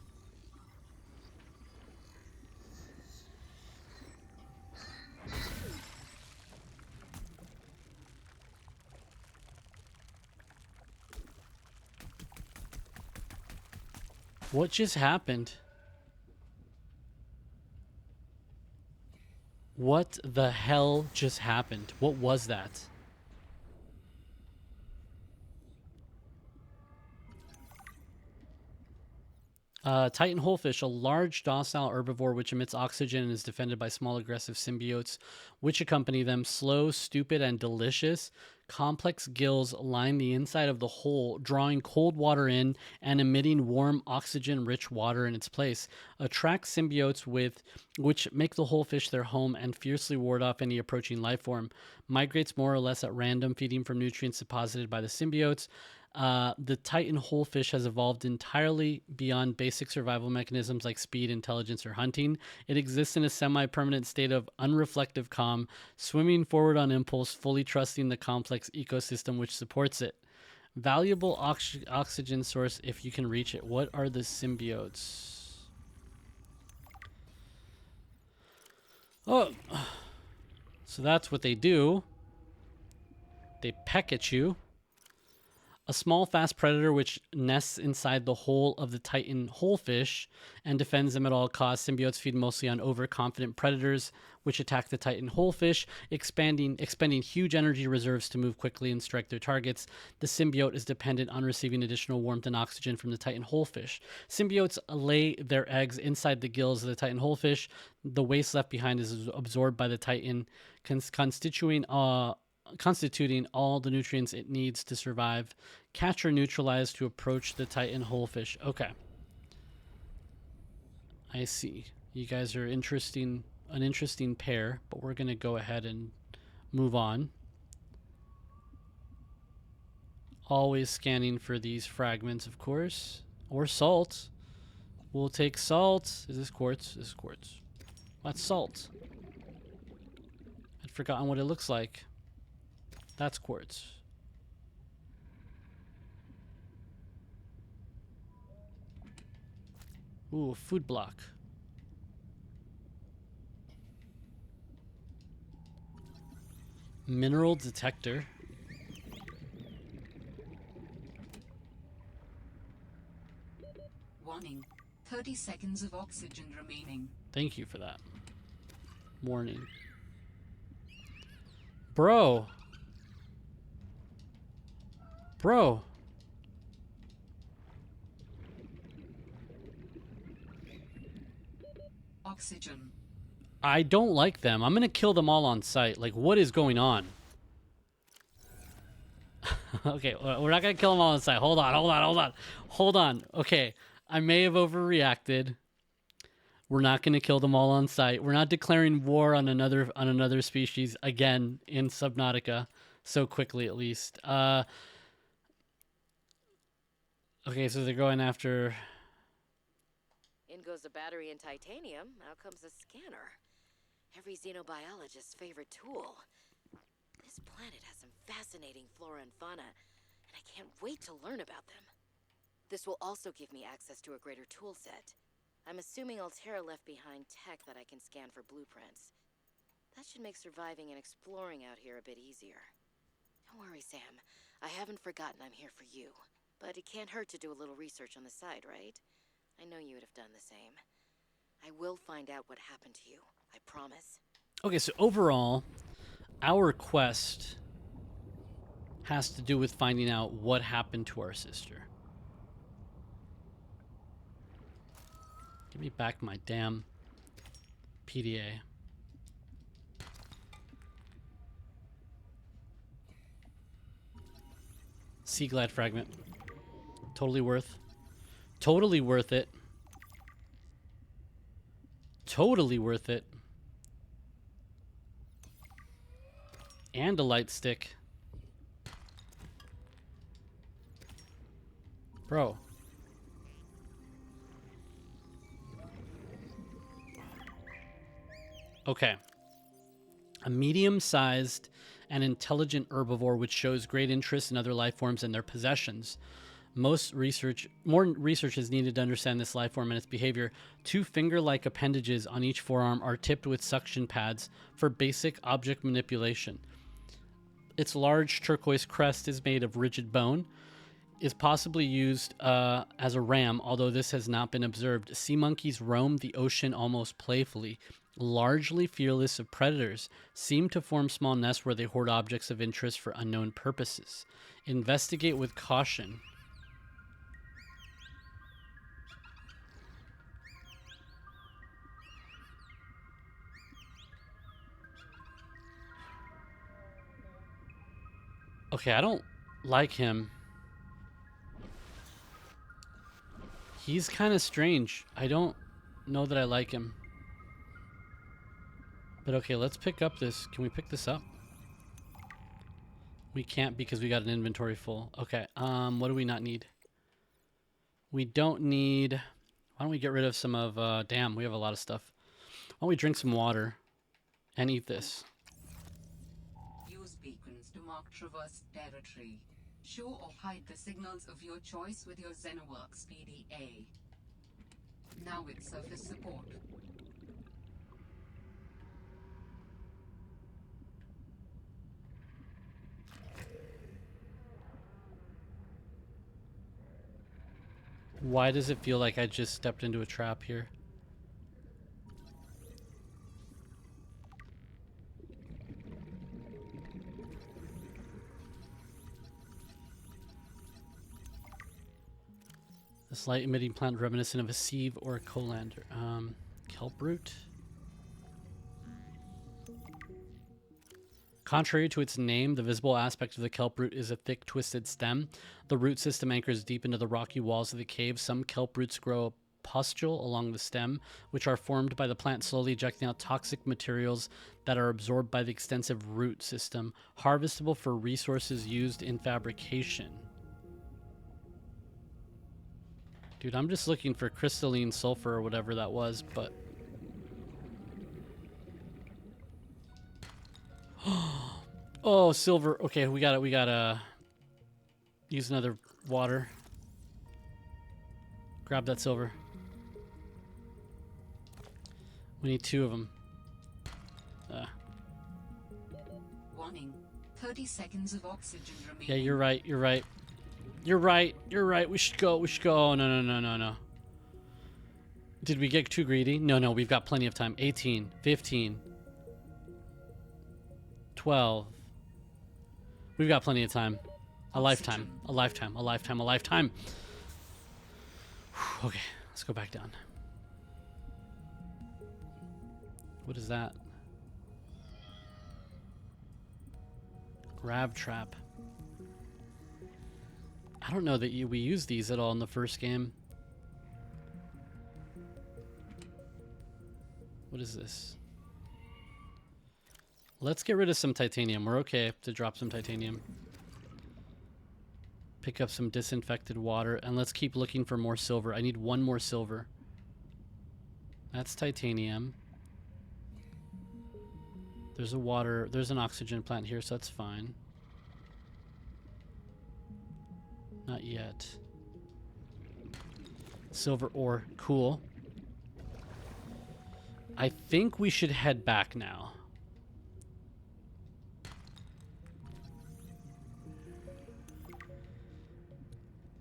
What just happened? What the hell just happened? What was that? Titan holefish, a large docile herbivore which emits oxygen and is defended by small aggressive symbiotes which accompany them. Slow, stupid, and delicious. Complex gills line the inside of the hole, drawing cold water in and emitting warm, oxygen-rich water in its place. Attract symbiotes which make the whole fish their home and fiercely ward off any approaching life form. Migrates more or less at random, feeding from nutrients deposited by the symbiotes. The Titan wholefish has evolved entirely beyond basic survival mechanisms like speed, intelligence, or hunting. It exists in a semi-permanent state of unreflective calm, swimming forward on impulse, fully trusting the complex ecosystem which supports it. Valuable oxygen source if you can reach it. What are the symbiotes? Oh, so that's what they do. They peck at you. A small, fast predator which nests inside the hull of the Titan wholefish and defends them at all costs. Symbiotes feed mostly on overconfident predators which attack the Titan wholefish, expending huge energy reserves to move quickly and strike their targets. The symbiote is dependent on receiving additional warmth and oxygen from the Titan wholefish. Symbiotes lay their eggs inside the gills of the Titan wholefish. The waste left behind is absorbed by the Titan, constituting all the nutrients it needs to survive. Catch or neutralize to approach the Titan wholefish. Okay. I see. You guys are an interesting pair, but we're going to go ahead and move on. Always scanning for these fragments, of course. Or salt. We'll take salt. Is this quartz? This is quartz. That's salt. I'd forgotten what it looks like. That's quartz. Ooh, food block. Mineral detector. Warning. 30 seconds of oxygen remaining. Thank you for that. Warning. Bro. Oxygen. I don't like them. I'm going to kill them all on sight. Like, what is going on? Okay, we're not going to kill them all on sight. Hold on. Okay, I may have overreacted. We're not going to kill them all on sight. We're not declaring war on another species again in Subnautica so quickly, at least. Okay, so they're going after... In goes the battery and titanium. Out comes the scanner. Every xenobiologist's favorite tool. This planet has some fascinating flora and fauna, and I can't wait to learn about them. This will also give me access to a greater tool set. I'm assuming Altera left behind tech that I can scan for blueprints. That should make surviving and exploring out here a bit easier. Don't worry, Sam. I haven't forgotten I'm here for you. But it can't hurt to do a little research on the side, right? I know you would have done the same. I will find out what happened to you. I promise. Okay, so overall, our quest has to do with finding out what happened to our sister. Give me back my damn PDA. Sea glide fragment. Totally worth it. Totally worth it. And a light stick. Bro. Okay. A medium-sized and intelligent herbivore which shows great interest in other life forms and their possessions. More research is needed to understand this life form and its behavior. 2 finger-like appendages on each forearm are tipped with suction pads for basic object manipulation. Its large turquoise crest is made of rigid bone. Is possibly used as a ram, although this has not been observed. Sea monkeys roam the ocean almost playfully, largely fearless of predators, seem to form small nests where they hoard objects of interest for unknown purposes. Investigate with caution. Okay, I don't like him. He's kind of strange. I don't know that I like him. But okay, let's pick up this. Can we pick this up? We can't because we got an inventory full. Okay, what do we not need? We don't need... Why don't we get rid of some of... damn, we have a lot of stuff. Why don't we drink some water and eat this? Use beacons to mark traversed territory. Show or hide the signals of your choice with your Xenoworks PDA. Now with surface support. Why does it feel like I just stepped into a trap here? This light emitting plant reminiscent of a sieve or a colander. Kelp root. Contrary to its name, the visible aspect of the kelp root is a thick, twisted stem. The root system anchors deep into the rocky walls of the cave. Some kelp roots grow a pustule along the stem, which are formed by the plant slowly ejecting out toxic materials that are absorbed by the extensive root system, harvestable for resources used in fabrication. Dude, I'm just looking for crystalline sulfur or whatever that was, but... Oh, silver. Okay, we gotta use another water. Grab that silver. We need 2 of them. Warning. 30 seconds of oxygen remaining. Yeah, you're right. You're right. You're right. You're right. We should go. We should go. Oh, no. Did we get too greedy? No. We've got plenty of time. 18, 15, 12. We've got plenty of time. A lifetime. A lifetime. A lifetime. A lifetime. Okay, let's go back down. What is that? Grab trap. I don't know that we used these at all in the first game. What is this? Let's get rid of some titanium. We're okay to drop some titanium. Pick up some disinfected water, and let's keep looking for more silver. I need 1 more silver. That's titanium. There's an oxygen plant here, so that's fine. Not yet. Silver ore, cool. I think we should head back now.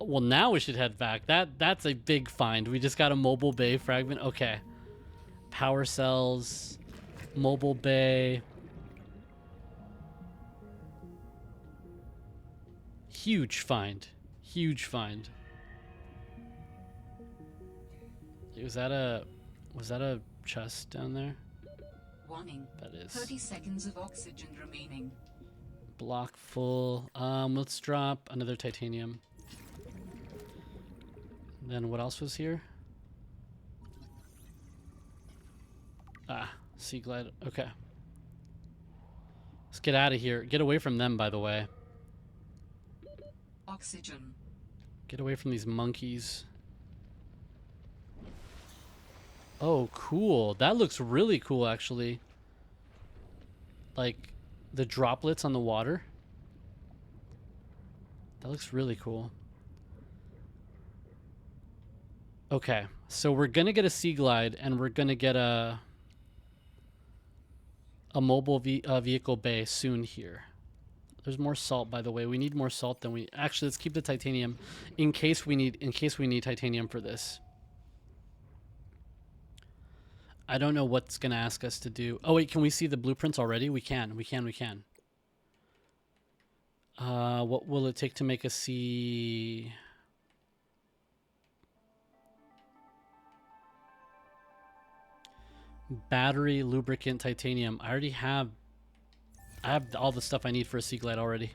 Well, now we should head back. That's a big find. We just got a mobile bay fragment. Okay. Power cells. Mobile bay. Huge find. Huge find. Was that a chest down there? Warning. That is. 30 seconds of oxygen remaining. Block full. Let's drop another titanium. Then what else was here? Sea glide. Okay. Let's get out of here. Get away from them, by the way. Oxygen. Get away from these monkeys. Oh, cool. That looks really cool, actually. Like, the droplets on the water. That looks really cool. Okay, so we're gonna get a sea glide, and we're gonna get a mobile vehicle bay soon here. There's more salt, by the way. We need more salt than we... Actually, let's keep the titanium in case we need titanium for this. I don't know what's going to ask us to do. Oh, wait, can we see the blueprints already? We can. What will it take to make a sea... Battery, lubricant, titanium. I have all the stuff I need for a sea glide already.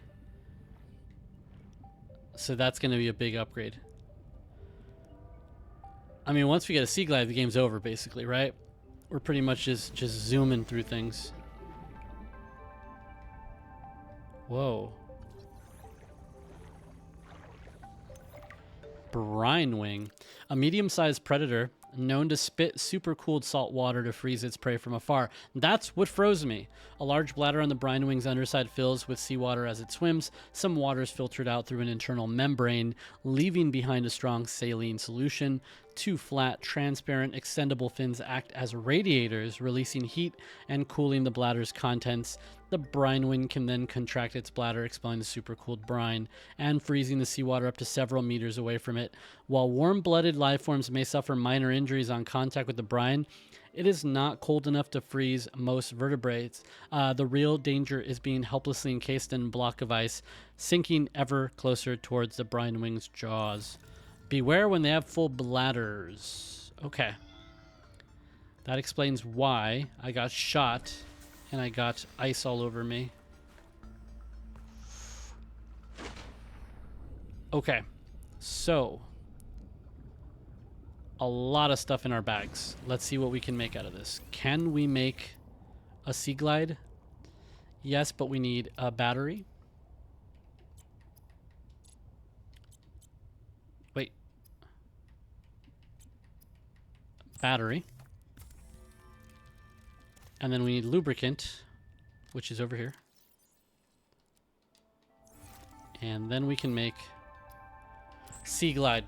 So that's going to be a big upgrade. I mean, once we get a Sea Glide, the game's over, basically, right? We're pretty much just zooming through things. Whoa. Brine wing. A medium-sized predator known to spit supercooled salt water to freeze its prey from afar. That's what froze me. A large bladder on the brine wing's underside fills with seawater as it swims. Some water is filtered out through an internal membrane, leaving behind a strong saline solution. Two flat, transparent, extendable fins act as radiators, releasing heat and cooling the bladder's contents. The brine wing can then contract its bladder, expelling the supercooled brine and freezing the seawater up to several meters away from it. While warm-blooded life forms may suffer minor injuries on contact with the brine, it is not cold enough to freeze most vertebrates. The real danger is being helplessly encased in a block of ice, sinking ever closer towards the brine wing's jaws. Beware when they have full bladders. Okay. That explains why I got shot and I got ice all over me. Okay. So, a lot of stuff in our bags. Let's see what we can make out of this. Can we make a Sea Glide? Yes, but we need a battery. Wait. Battery. And then we need lubricant, which is over here. And then we can make Sea Glide.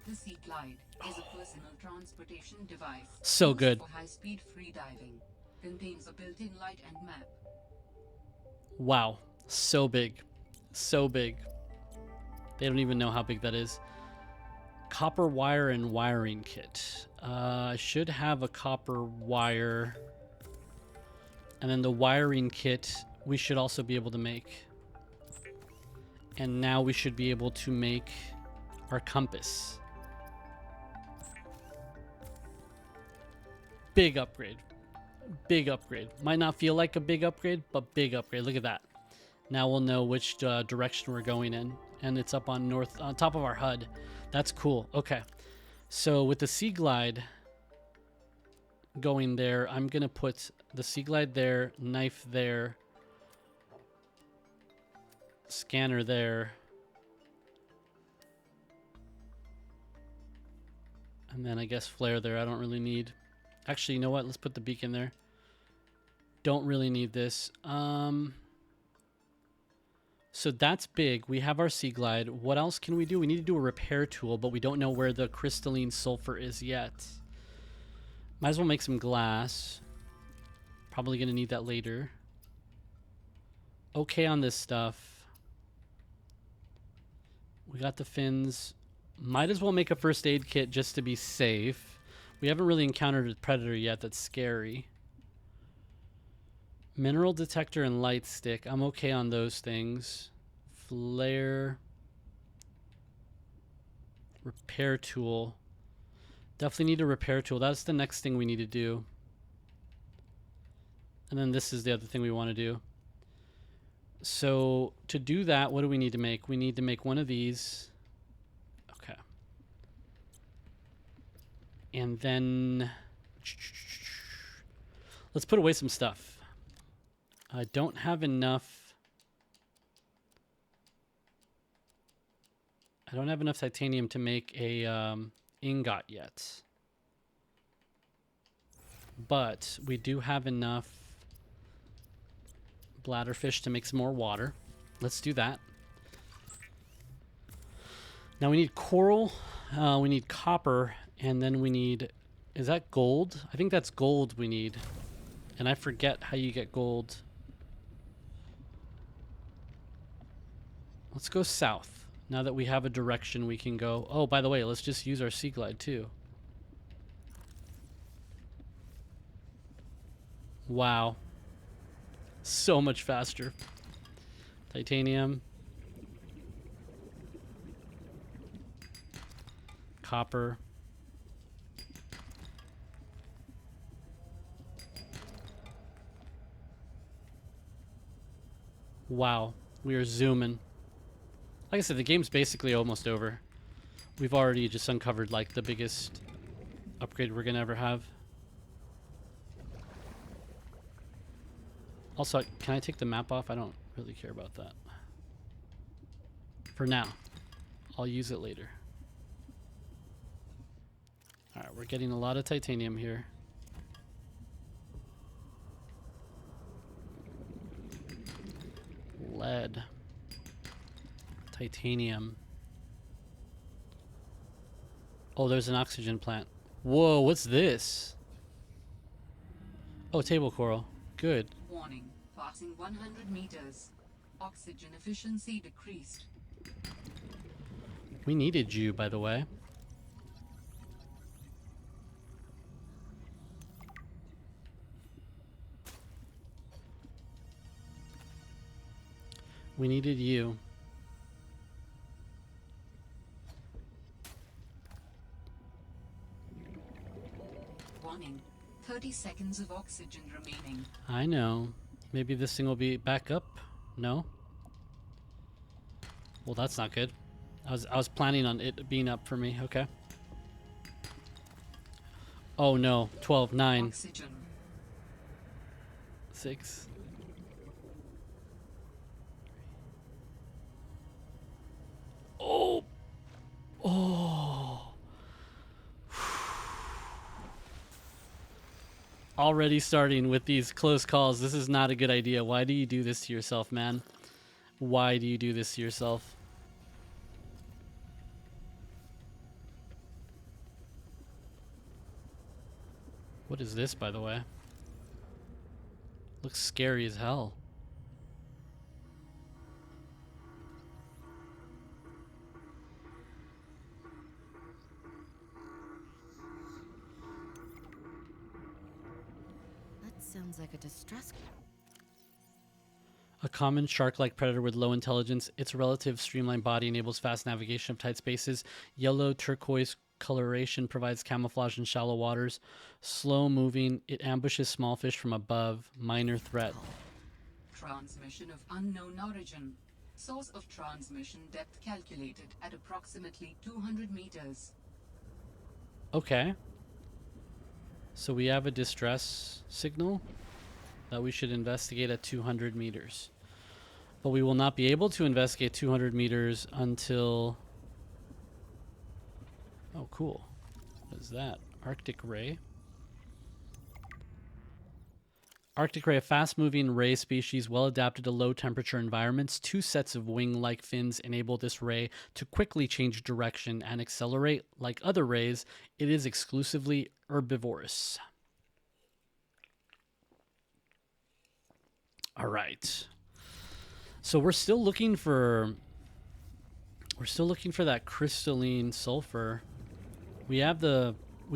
The Sea Glide is a personal transportation device. So used good. For high-speed free diving. Contains a built-in light and map. Wow. So big. So big. They don't even know how big that is. Copper wire and wiring kit. I should have a copper wire. And then the wiring kit we should also be able to make. And now we should be able to make our compass. Big upgrade. Big upgrade. Might not feel like a big upgrade, but big upgrade. Look at that. Now we'll know which direction we're going in. And it's up on top of our HUD. That's cool. Okay. So with the Sea Glide going there, I'm going to put the Sea Glide there, knife there, scanner there. And then I guess flare there. I don't really need. Actually, you know what? Let's put the beacon there. Don't really need this. So that's big. We have our Sea Glide. What else can we do? We need to do a repair tool, but we don't know where the crystalline sulfur is yet. Might as well make some glass. Probably going to need that later. Okay on this stuff. We got the fins. Might as well make a first aid kit just to be safe. We haven't really encountered a predator yet that's scary. Mineral detector and light stick. I'm okay on those things. Flare. Repair tool. Definitely need a repair tool. That's the next thing we need to do. And then this is the other thing we want to do. So to do that, what do we need to make? We need to make one of these. Okay. And then let's put away some stuff. I don't have enough. I don't have enough titanium to make a ingot yet. But we do have enough bladderfish to make some more water. Let's do that. Now we need coral, we need copper, and then we need, is that gold? I think that's gold we need. And I forget how you get gold. Let's go south. Now that we have a direction we can go. Oh, by the way, let's just use our Sea Glide too. Wow. So much faster. Titanium. Copper. Wow, we are zooming. Like I said, the game's basically almost over. We've already just uncovered like the biggest upgrade we're gonna ever have. Also, can I take the map off? I don't really care about that. For now. I'll use it later. Alright, we're getting a lot of titanium here. Lead. Titanium. Oh, there's an oxygen plant. Whoa, what's this? Oh, table coral. Good. Warning. Passing 100 meters. Oxygen efficiency decreased. We needed you, by the way. We needed you. Warning. 30 seconds of oxygen remaining. I know. Maybe this thing will be back up. No? Well, that's not good. I was planning on it being up for me. Okay. Oh no. 12, 9, Oxygen. 6. Oh. Oh. Already starting with these close calls. This is not a good idea. Why do you do this to yourself, man? Why do you do this to yourself? What is this, by the way? Looks scary as hell. That sounds like a distress. A common shark-like predator with low intelligence. Its relative streamlined body enables fast navigation of tight spaces. Yellow turquoise coloration provides camouflage in shallow waters. Slow moving, it ambushes small fish from above. Minor threat. Transmission of unknown origin. Source of transmission depth calculated at approximately 200 meters. Okay. So we have a distress signal that we should investigate at 200 meters. But we will not be able to investigate 200 meters until... Oh, cool. What is that? Arctic ray. Arctic ray, a fast-moving ray species well adapted to low-temperature environments. 2 sets of wing-like fins enable this ray to quickly change direction and accelerate. Like other rays, it is exclusively herbivorous. All right. So we're still looking for that crystalline sulfur. We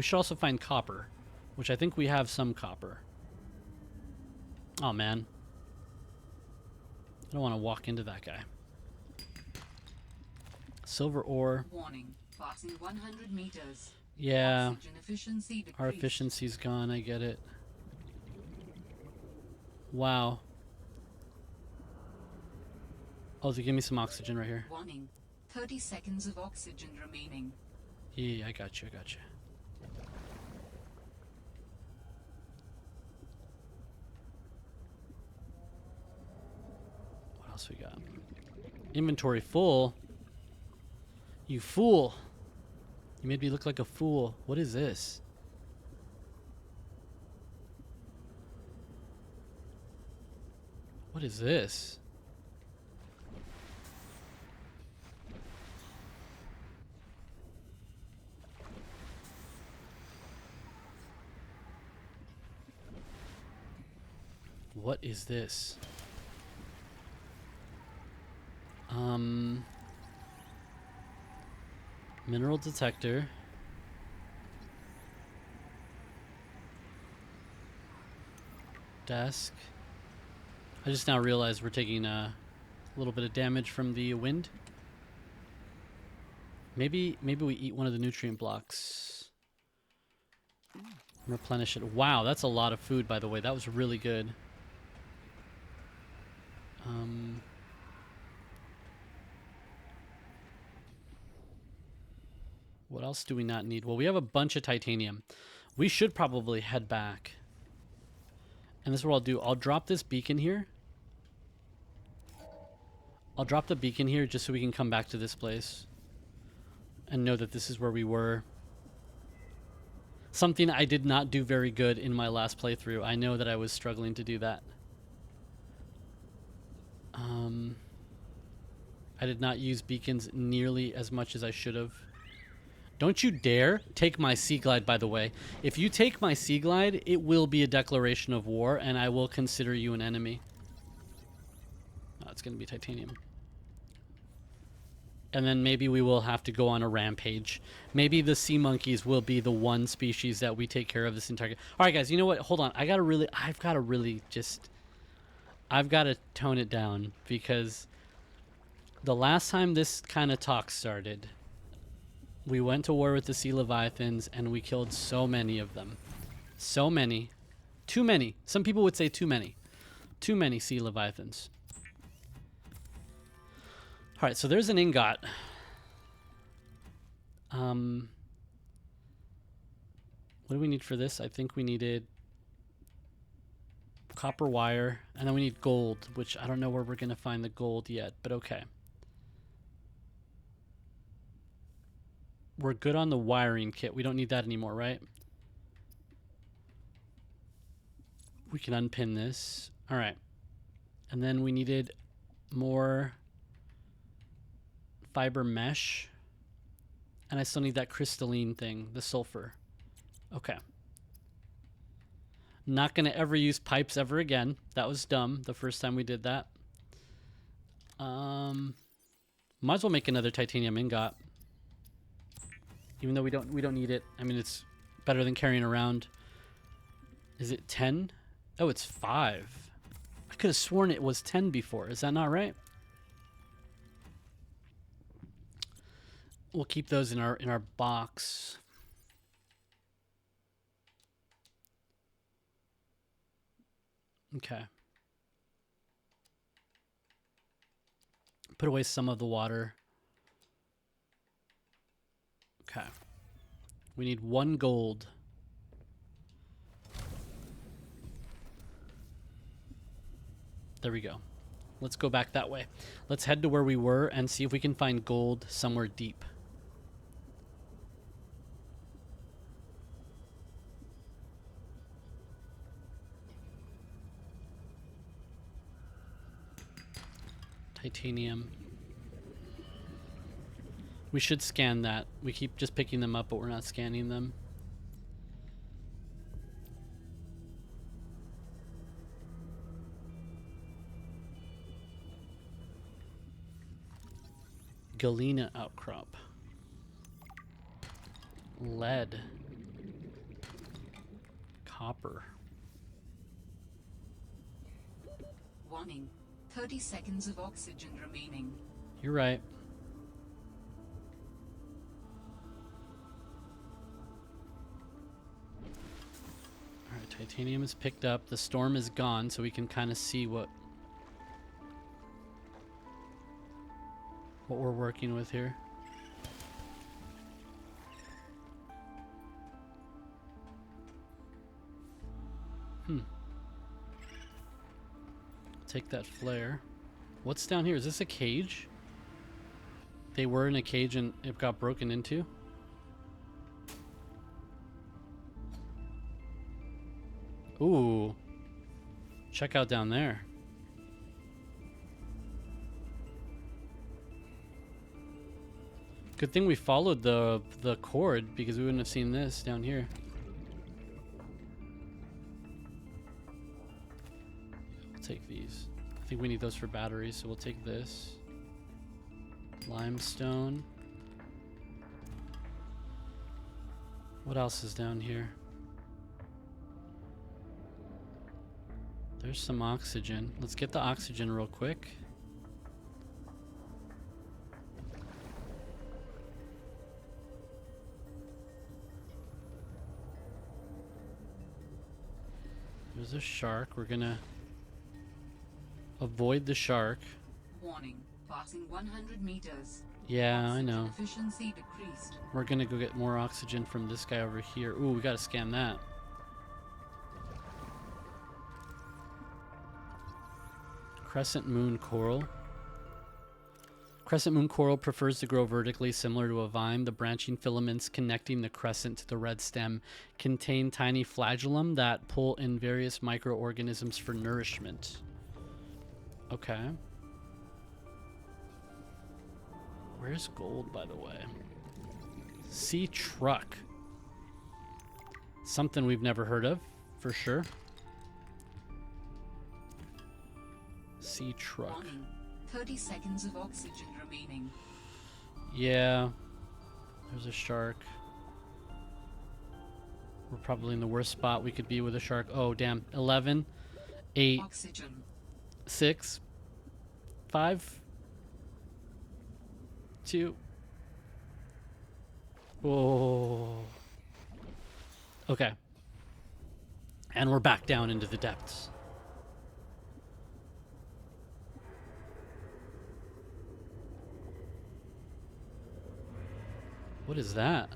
should also find copper, which I think we have some copper. Oh man. I don't want to walk into that guy. Silver ore. Warning. Passing 100 meters. Yeah. Oxygen efficiency decreased. Our efficiency's gone, I get it. Wow. Oh, they give me some oxygen right here. Warning. 30 seconds of oxygen remaining. Yeah, I got you. What else we got? Inventory full. You fool. You made me look like a fool. What is this? What is this? What is this? Mineral detector. Desk. I just now realized we're taking a little bit of damage from the wind. Maybe we eat one of the nutrient blocks. Replenish it. Wow, that's a lot of food, by the way. That was really good. What else do we not need? Well, we have a bunch of titanium. We should probably head back. And this is what I'll do. I'll drop this beacon here. I'll drop the beacon here just so we can come back to this place and know that this is where we were. Something I did not do very good in my last playthrough. I know that I was struggling to do that. I did not use beacons nearly as much as I should have. Don't you dare take my Sea Glide, by the way. If you take my Sea Glide, it will be a declaration of war, and I will consider you an enemy. Oh, it's going to be titanium. And then maybe we will have to go on a rampage. Maybe the sea monkeys will be the one species that we take care of this entire... All right, guys, you know what? Hold on. I've got to tone it down, because the last time this kind of talk started, we went to war with the sea leviathans, and we killed so many of them. So many. Too many. Some people would say too many. Too many sea leviathans. All right, so there's an ingot. What do we need for this? I think we needed copper wire, and then we need gold, which I don't know where we're going to find the gold yet, but okay. We're good on the wiring kit. We don't need that anymore, right? We can unpin this. All right. And then we needed more fiber mesh. And I still need that crystalline thing, the sulfur. Okay. Not going to ever use pipes ever again. That was dumb the first time we did that. Might as well make another titanium ingot. Even though we don't need it. I mean, it's better than carrying around. Is it 10? Oh, it's 5. I could have sworn it was 10 before. Is that not right? We'll keep those in our box. Okay. Put away some of the water. Okay. We need 1 gold. There we go. Let's go back that way. Let's head to where we were and see if we can find gold somewhere deep. Titanium. We should scan that. We keep just picking them up, but we're not scanning them. Galena outcrop. Lead. Copper. Warning. 30 seconds of oxygen remaining. You're right. Alright, titanium is picked up. The storm is gone, so we can kind of see what we're working with here. Take that flare. What's down here? Is this a cage? They were in a cage and it got broken into? Ooh. Check out down there. Good thing we followed the cord, because we wouldn't have seen this down here. We'll take these. I think we need those for batteries, so we'll take this. Limestone. What else is down here? There's some oxygen. Let's get the oxygen real quick. There's a shark. We're gonna... Avoid the shark. Warning. Passing 100 meters. Yeah, I know. Efficiency decreased. We're gonna go get more oxygen from this guy over here. Ooh, we gotta scan that. Crescent moon coral. Crescent moon coral prefers to grow vertically, similar to a vine. The branching filaments connecting the crescent to the red stem contain tiny flagellum that pull in various microorganisms for nourishment. Okay. Where's gold, by the way? Sea truck. Something we've never heard of, for sure. Sea truck. Warning. 30 seconds of oxygen remaining. Yeah. There's a shark. We're probably in the worst spot we could be with a shark. Oh, damn. 11, 8, Oxygen. 6, 5, 2. Whoa. Okay. And we're back down into the depths. What is that?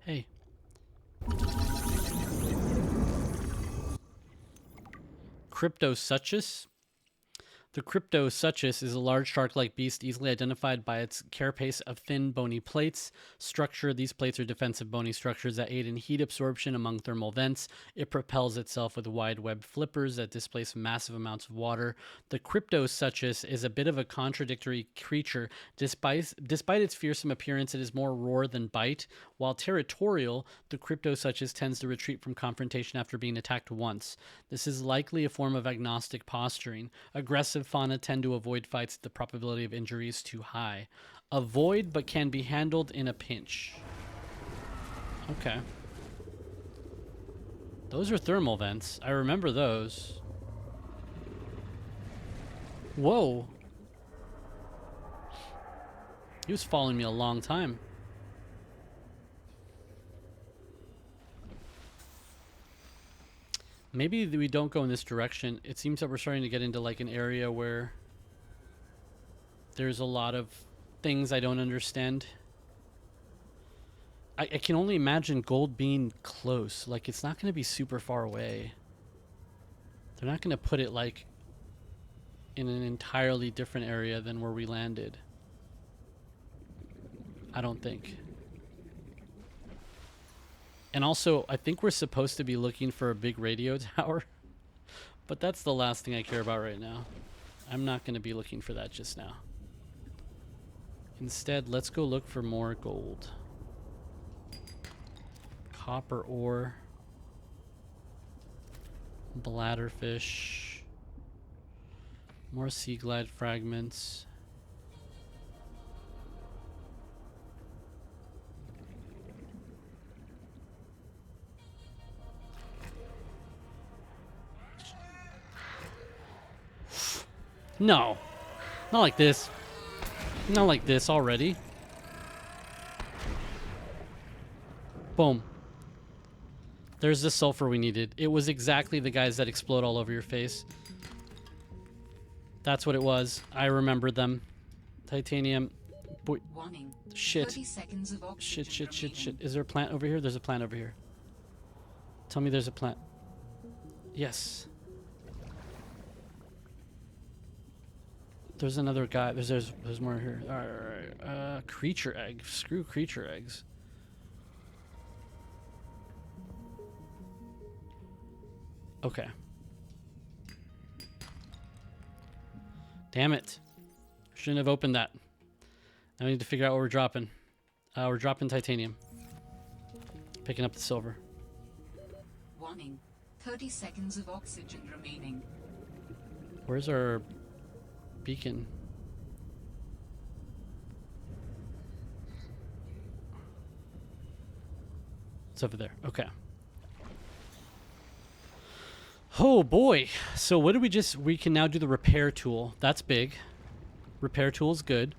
Hey. Cryptosuchus? The Cryptosuchus is a large shark-like beast easily identified by its carapace of thin, bony plates. Structure: these plates are defensive bony structures that aid in heat absorption among thermal vents. It propels itself with wide-webbed flippers that displace massive amounts of water. The Cryptosuchus is a bit of a contradictory creature. Despite its fearsome appearance, it is more roar than bite. While territorial, the Cryptosuchus tends to retreat from confrontation after being attacked once. This is likely a form of agnostic posturing. Aggressive fauna tend to avoid fights if the probability of injury is too high. Avoid, but can be handled in a pinch. Okay. Those are thermal vents. I remember those. Whoa. He was following me a long time. Maybe we don't go in this direction. It seems that we're starting to get into like an area where there's a lot of things I don't understand. I can only imagine gold being close. Like, it's not going to be super far away. They're not going to put it like in an entirely different area than where we landed. I don't think. And also, I think we're supposed to be looking for a big radio tower. But that's the last thing I care about right now. I'm not going to be looking for that just now. Instead, let's go look for more gold. Copper ore. Bladderfish. More sea glide fragments. No. Not like this. Not like this already. Boom. There's the sulfur we needed. It was exactly the guys that explode all over your face. That's what it was. I remember them. Titanium. Boy. Warning. Shit. 30 seconds of oxygen Shit. Is there a plant over here? There's a plant over here. Tell me there's a plant. Yes. There's another guy. There's more here. Alright. Creature egg. Screw creature eggs. Okay. Damn it. Shouldn't have opened that. Now we need to figure out what we're dropping. We're dropping titanium. Picking up the silver. Warning. 30 seconds of oxygen remaining. Where's our beacon? It's over there. Okay. Oh boy. So what do we can now do the repair tool. That's big. Repair tool is good.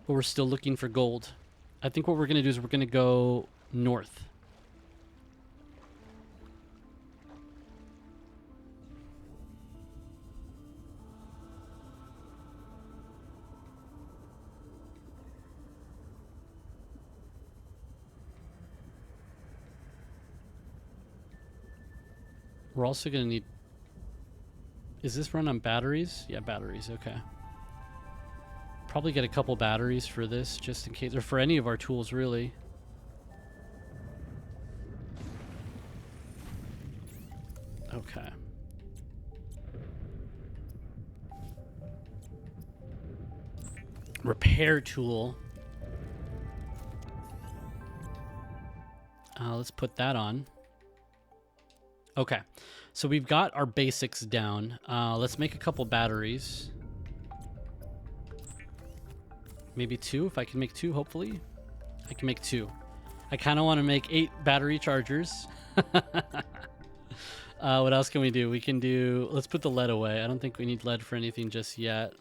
But we're still looking for gold. I think what we're going to do is we're going to go north. We're also going to need... Is this run on batteries? Yeah, batteries. Okay. Probably get a couple batteries for this, just in case, or for any of our tools, really. Okay. Repair tool. Let's put that on. Okay. So we've got our basics down. Let's make a couple batteries. Maybe 2, if I can make 2, hopefully. I can make 2. I kind of want to make 8 battery chargers. What else can we do? We can do... Let's put the lead away. I don't think we need lead for anything just yet.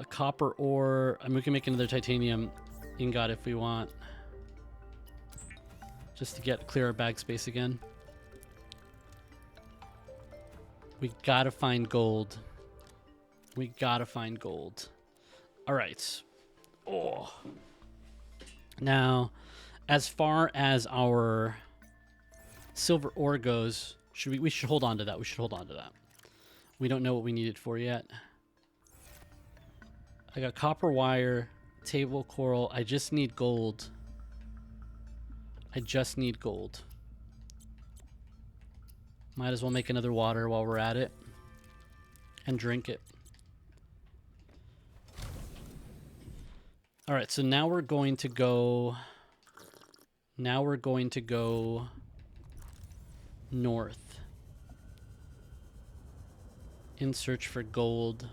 Copper ore. I mean, we can make another titanium ingot if we want. Just to clear our bag space again. We gotta find gold. We gotta find gold. All right. Oh. Now, as far as our silver ore goes, we should hold on to that. We should hold on to that. We don't know what we need it for yet. I got copper wire, table coral. I just need gold. I just need gold. Might as well make another water while we're at it and drink it. All right, so now we're going to go north in search for gold.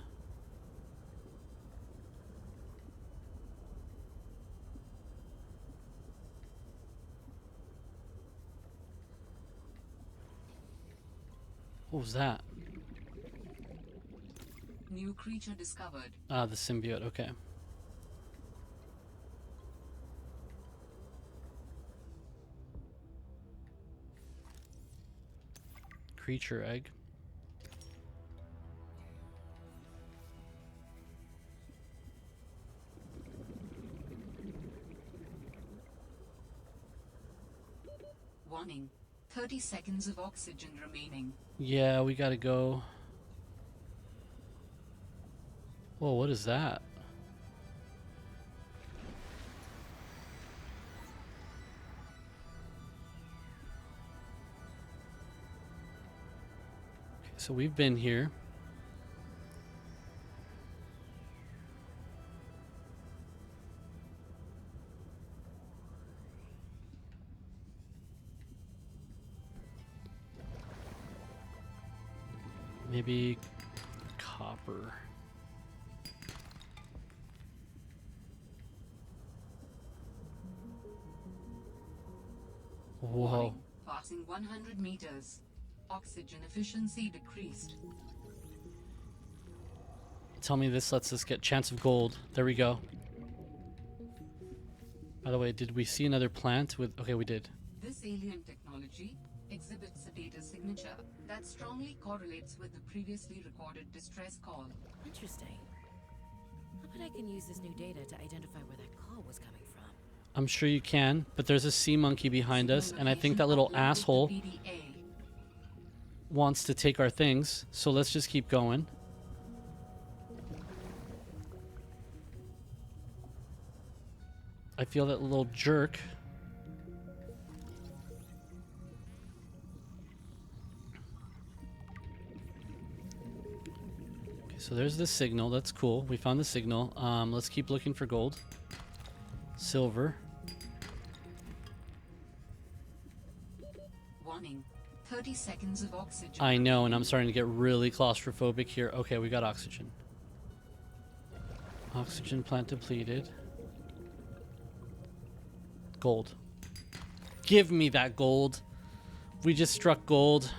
What was that? New creature discovered. Ah, the symbiote. Okay. Creature egg. Warning. 30 seconds of oxygen remaining. Yeah, we gotta go. Whoa, what is that? Okay, so we've been here. Maybe copper. Whoa. Warning. Passing 100 meters. Oxygen efficiency decreased. Tell me this lets us get chance of gold. There we go. By the way, did we see another plant with... Okay, we did. This alien technology exhibits a data signature that strongly correlates with the previously recorded distress call. Interesting. I bet I can use this new data to identify where that call was coming from. I'm sure you can, but there's a sea monkey behind us, and I think that little asshole wants to take our things, so let's just keep going. I feel that little jerk. Okay, so there's the signal. That's cool. We found the signal. Let's keep looking for gold. Silver. Warning. 30 seconds of oxygen. I know, and I'm starting to get really claustrophobic here. Okay, we got oxygen. Oxygen plant depleted. Gold. Give me that gold. We just struck gold.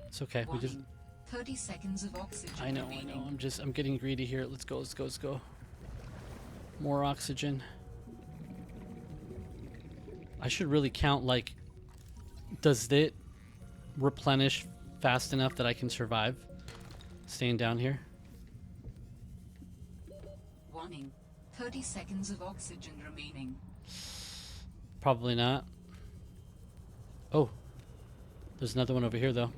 It's okay. We just... Warning. 30 seconds of oxygen I know. remaining. I'm getting greedy here. Let's go. More oxygen. I should really count, like, does it replenish fast enough that I can survive staying down here? Warning. 30 seconds of oxygen remaining. Probably not. Oh, there's another one over here, though.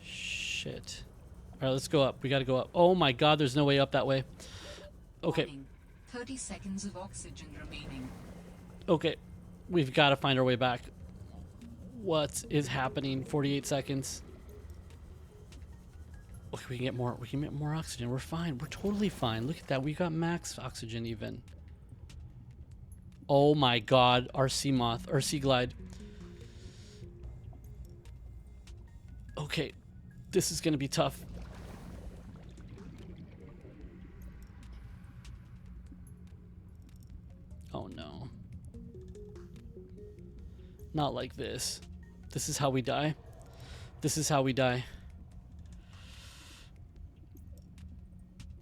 Shit. All right, let's go up. We got to go up. Oh my god, there's no way up that way. Okay. Warning. 30 seconds of oxygen remaining. Okay. We've got to find our way back. What is happening? 48 seconds. Okay, we can get more. We can get more oxygen. We're fine. We're totally fine. Look at that. We got max oxygen even. Oh my god, our sea moth, our sea glide. Okay, this is gonna be tough. Oh no. Not like this. This is how we die. This is how we die.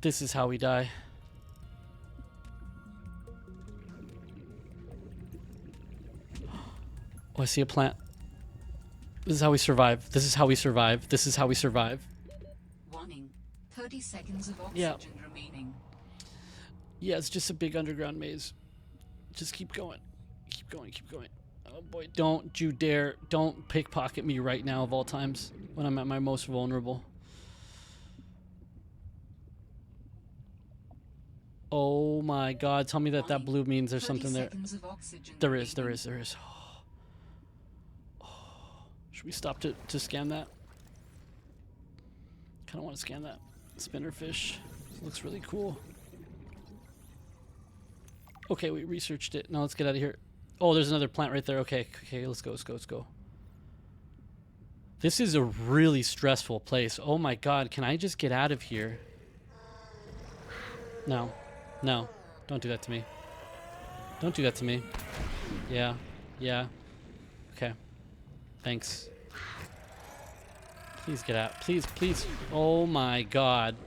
This is how we die. Oh, I see a plant. This is how we survive. This is how we survive. This is how we survive. Warning. 30 seconds of oxygen remaining. Yeah, it's just a big underground maze. Just keep going. Keep going, keep going. Oh boy, don't you dare. Don't pickpocket me right now of all times when I'm at my most vulnerable. Oh my god, tell me that that blue means there's something there. There is. Should we stop to scan that? Kind of want to scan that spinnerfish. It looks really cool. Okay, we researched it. Now let's get out of here. Oh, there's another plant right there. Okay, let's go. This is a really stressful place. Oh my god, can I just get out of here? No, don't do that to me. Don't do that to me. Yeah. Okay. Thanks. Please get out. Please. Oh my god.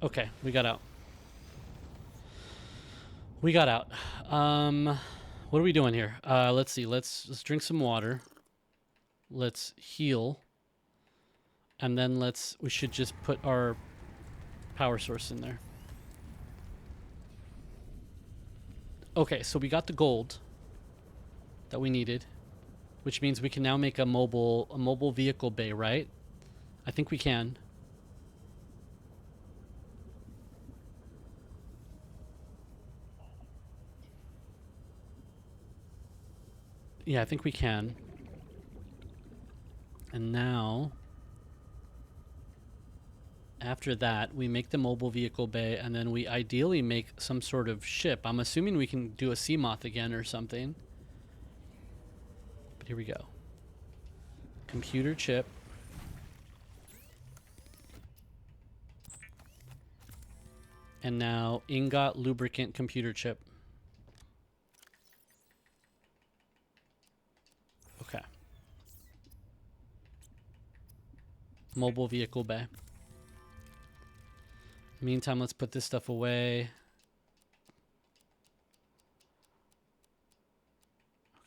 Okay, we got out. What are we doing here? Let's see. Let's drink some water. Let's heal. And then we should just put our power source in there. Okay, so we got the gold that we needed, which means we can now make a mobile vehicle bay, right? I think we can. Yeah, I think we can. And now, after that, we make the mobile vehicle bay, and then we ideally make some sort of ship. I'm assuming we can do a sea moth again or something. But here we go. Computer chip. And now ingot lubricant computer chip. Okay. Mobile vehicle bay. Meantime, let's put this stuff away.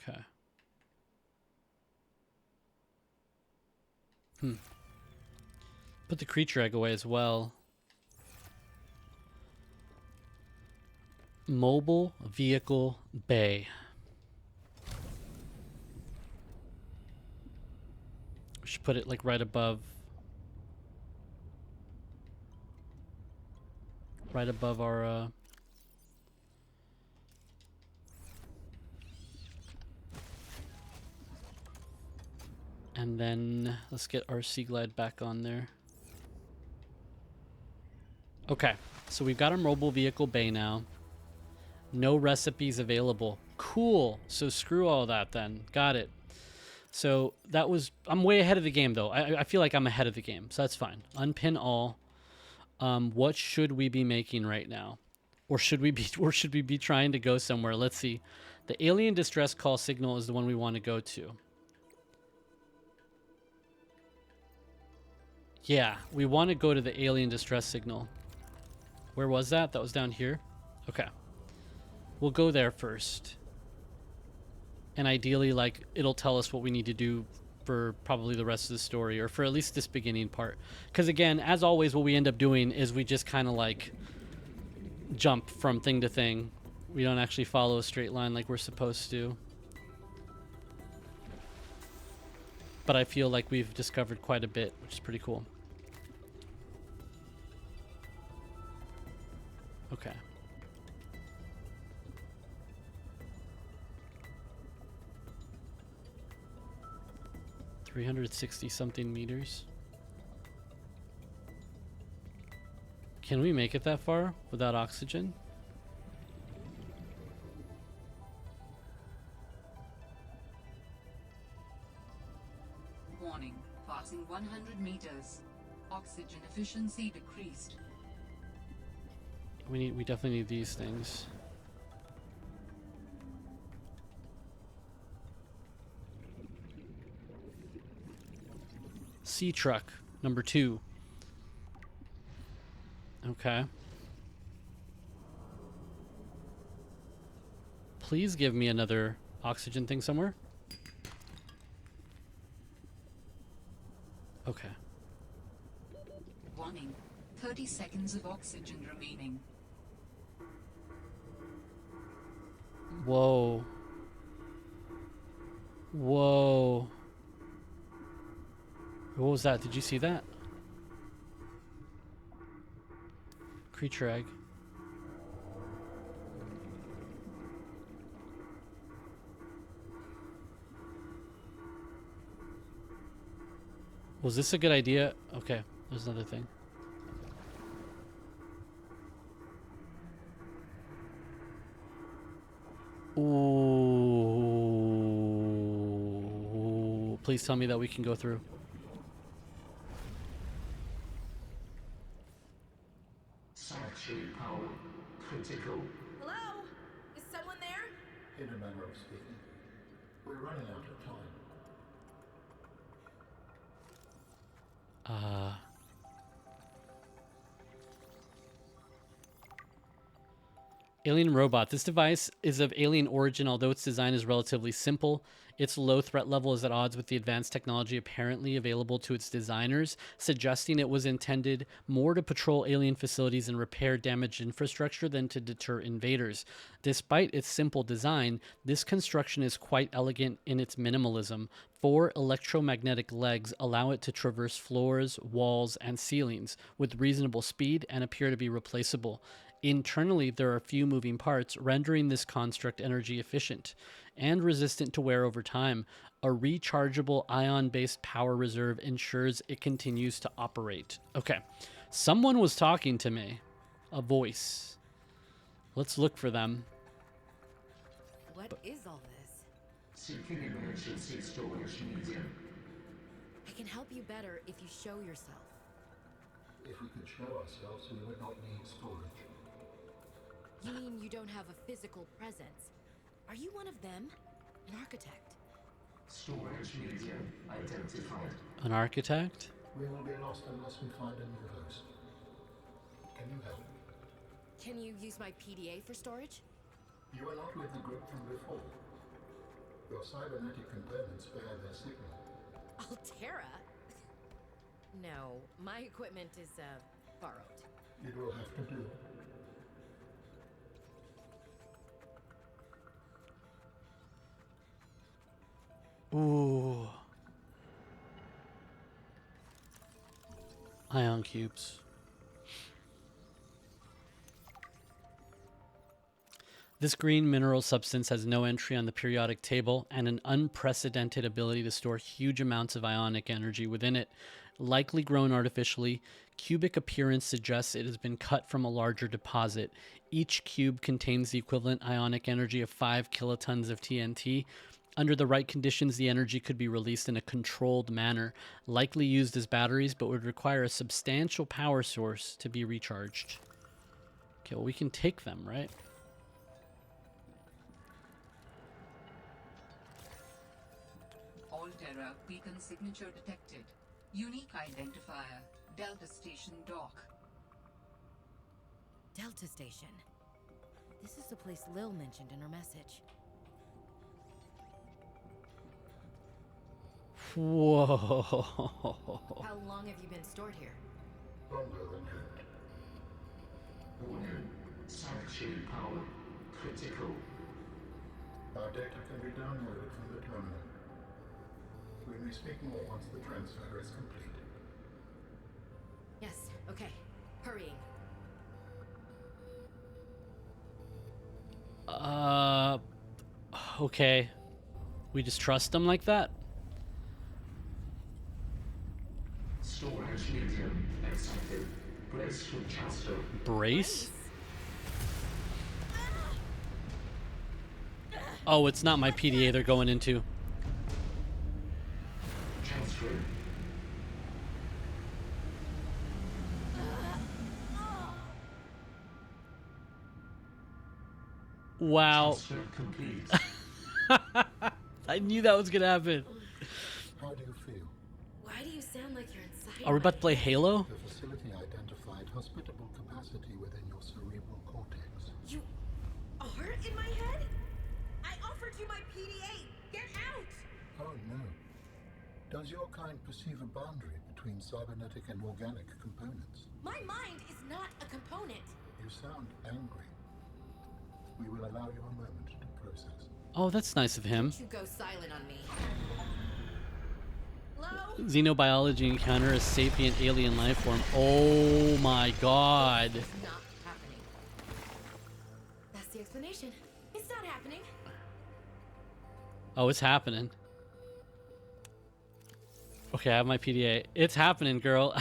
Okay. Put the creature egg away as well. Mobile vehicle bay. We should put it like right above our and then let's get our Sea Glide back on there. Okay, so we've got our mobile vehicle bay now. No recipes available. Cool. So screw all that then. Got it. So that was, I'm way ahead of the game though. I feel like I'm ahead of the game, so that's fine. Unpin all. What should we be making right now? Or should we be trying to go somewhere? Let's see. The alien distress call signal is the one we want to go to. Yeah, we want to go to the alien distress signal. Where was that? That was down here? Okay. We'll go there first. And ideally, like, it'll tell us what we need to do for probably the rest of the story, or for at least this beginning part. Because again, as always, what we end up doing is we just kind of like jump from thing to thing. We don't actually follow a straight line like we're supposed to. But I feel like we've discovered quite a bit, which is pretty cool. Okay. $360 something meters. Can we make it that far without oxygen? Warning, passing 100 meters. Oxygen efficiency decreased. We definitely need these things. Sea truck number 2. Okay. Please give me another oxygen thing somewhere. Okay. Warning, 30 seconds of oxygen remaining. Whoa. Whoa. What was that? Did you see that? Creature egg. Was this a good idea? Okay, there's another thing. Ooh. Please tell me that we can go through. Sanctuary power critical. Hello? Is someone there? In a manner of speaking. We're running out of time. Alien robot. This device is of alien origin, although its design is relatively simple. Its low threat level is at odds with the advanced technology apparently available to its designers, suggesting it was intended more to patrol alien facilities and repair damaged infrastructure than to deter invaders. Despite its simple design, this construction is quite elegant in its minimalism. 4 electromagnetic legs allow it to traverse floors, walls, and ceilings with reasonable speed and appear to be replaceable. Internally, there are few moving parts, rendering this construct energy efficient and resistant to wear over time. A rechargeable ion-based power reserve ensures it continues to operate. Okay, someone was talking to me. A voice. Let's look for them. What is all this? Seeking emergency storage medium. I can help you better if you show yourself. If we could show ourselves, we would not need storage. You mean you don't have a physical presence? Are you one of them? An architect? Storage medium identified. An architect? We will be lost unless we find a new host. Can you help? Can you use my PDA for storage? You are not with the group from before. Your cybernetic components bear their signal. Altera? No, my equipment is, borrowed. It will have to do. Ooh. Ion cubes. This green mineral substance has no entry on the periodic table and an unprecedented ability to store huge amounts of ionic energy within it. Likely grown artificially, cubic appearance suggests it has been cut from a larger deposit. Each cube contains the equivalent ionic energy of 5 kilotons of TNT. Under the right conditions, the energy could be released in a controlled manner, likely used as batteries, but would require a substantial power source to be recharged. Okay, well, we can take them, right? Alterra beacon signature detected. Unique identifier. Delta Station dock. Delta Station. This is the place Lil mentioned in her message. Whoa. How long have you been stored here? Longer than hoped. Warning. Sanctuary power critical. Our data can be downloaded from the terminal. We may speak more once the transfer is complete. Yes, okay. Hurrying. Okay. We just trust them like that? Storage medium accepted. Brace for transfer. Brace? Oh, it's not my PDA they're going into. Transfer. Wow. Transfer complete. I knew that was gonna happen. How do you feel? Why do you sound like you're inside? Are we about to play Halo? The facility identified hospitable capacity within your cerebral cortex. You are in my head? I offered you my PDA. Get out! Oh no. Does your kind perceive a boundary between cybernetic and organic components? My mind is not a component. You sound angry. We will allow you a moment to process. Oh, that's nice of him. Don't you go silent on me. Hello? Xenobiology encounter a sapient alien life form. Oh my god. It's not happening. That's the explanation. It's not happening. Oh, it's happening. Okay, I have my PDA. It's happening, girl.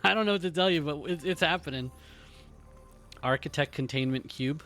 I don't know what to tell you, but it's happening. Architect containment cube.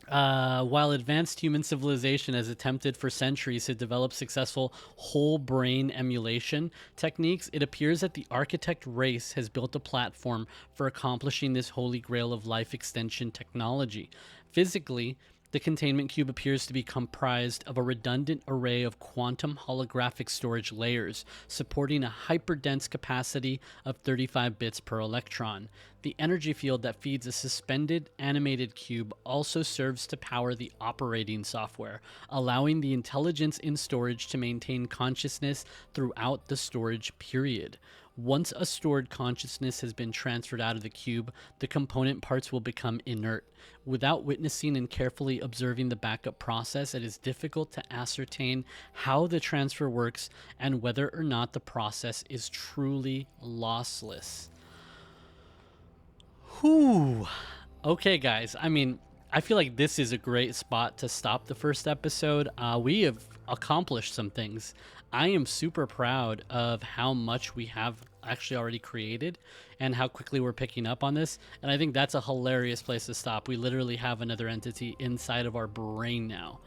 While advanced human civilization has attempted for centuries to develop successful whole brain emulation techniques, it appears that the architect race has built a platform for accomplishing this holy grail of life extension technology. Physically, the containment cube appears to be comprised of a redundant array of quantum holographic storage layers, supporting a hyperdense capacity of 35 bits per electron. The energy field that feeds a suspended animated cube also serves to power the operating software, allowing the intelligence in storage to maintain consciousness throughout the storage period. Once a stored consciousness has been transferred out of the cube, the component parts will become inert. Without witnessing and carefully observing the backup process, it is difficult to ascertain how the transfer works and whether or not the process is truly lossless. Whew. Okay, guys. I mean, I feel like this is a great spot to stop the first episode. We have accomplished some things. I am super proud of how much we have actually already created and how quickly we're picking up on this. And I think that's a hilarious place to stop. We literally have another entity inside of our brain now.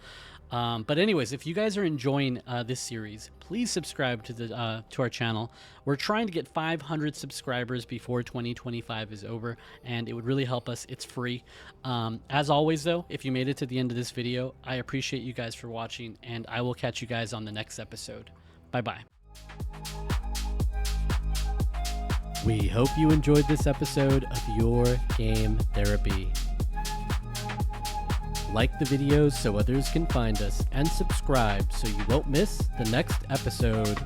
But anyways, if you guys are enjoying this series, please subscribe to our channel. We're trying to get 500 subscribers before 2025 is over, and it would really help us. It's free. As always, though, if you made it to the end of this video, I appreciate you guys for watching, and I will catch you guys on the next episode. Bye-bye. We hope you enjoyed this episode of Your Game Therapy. Like the videos so others can find us, and subscribe so you won't miss the next episode.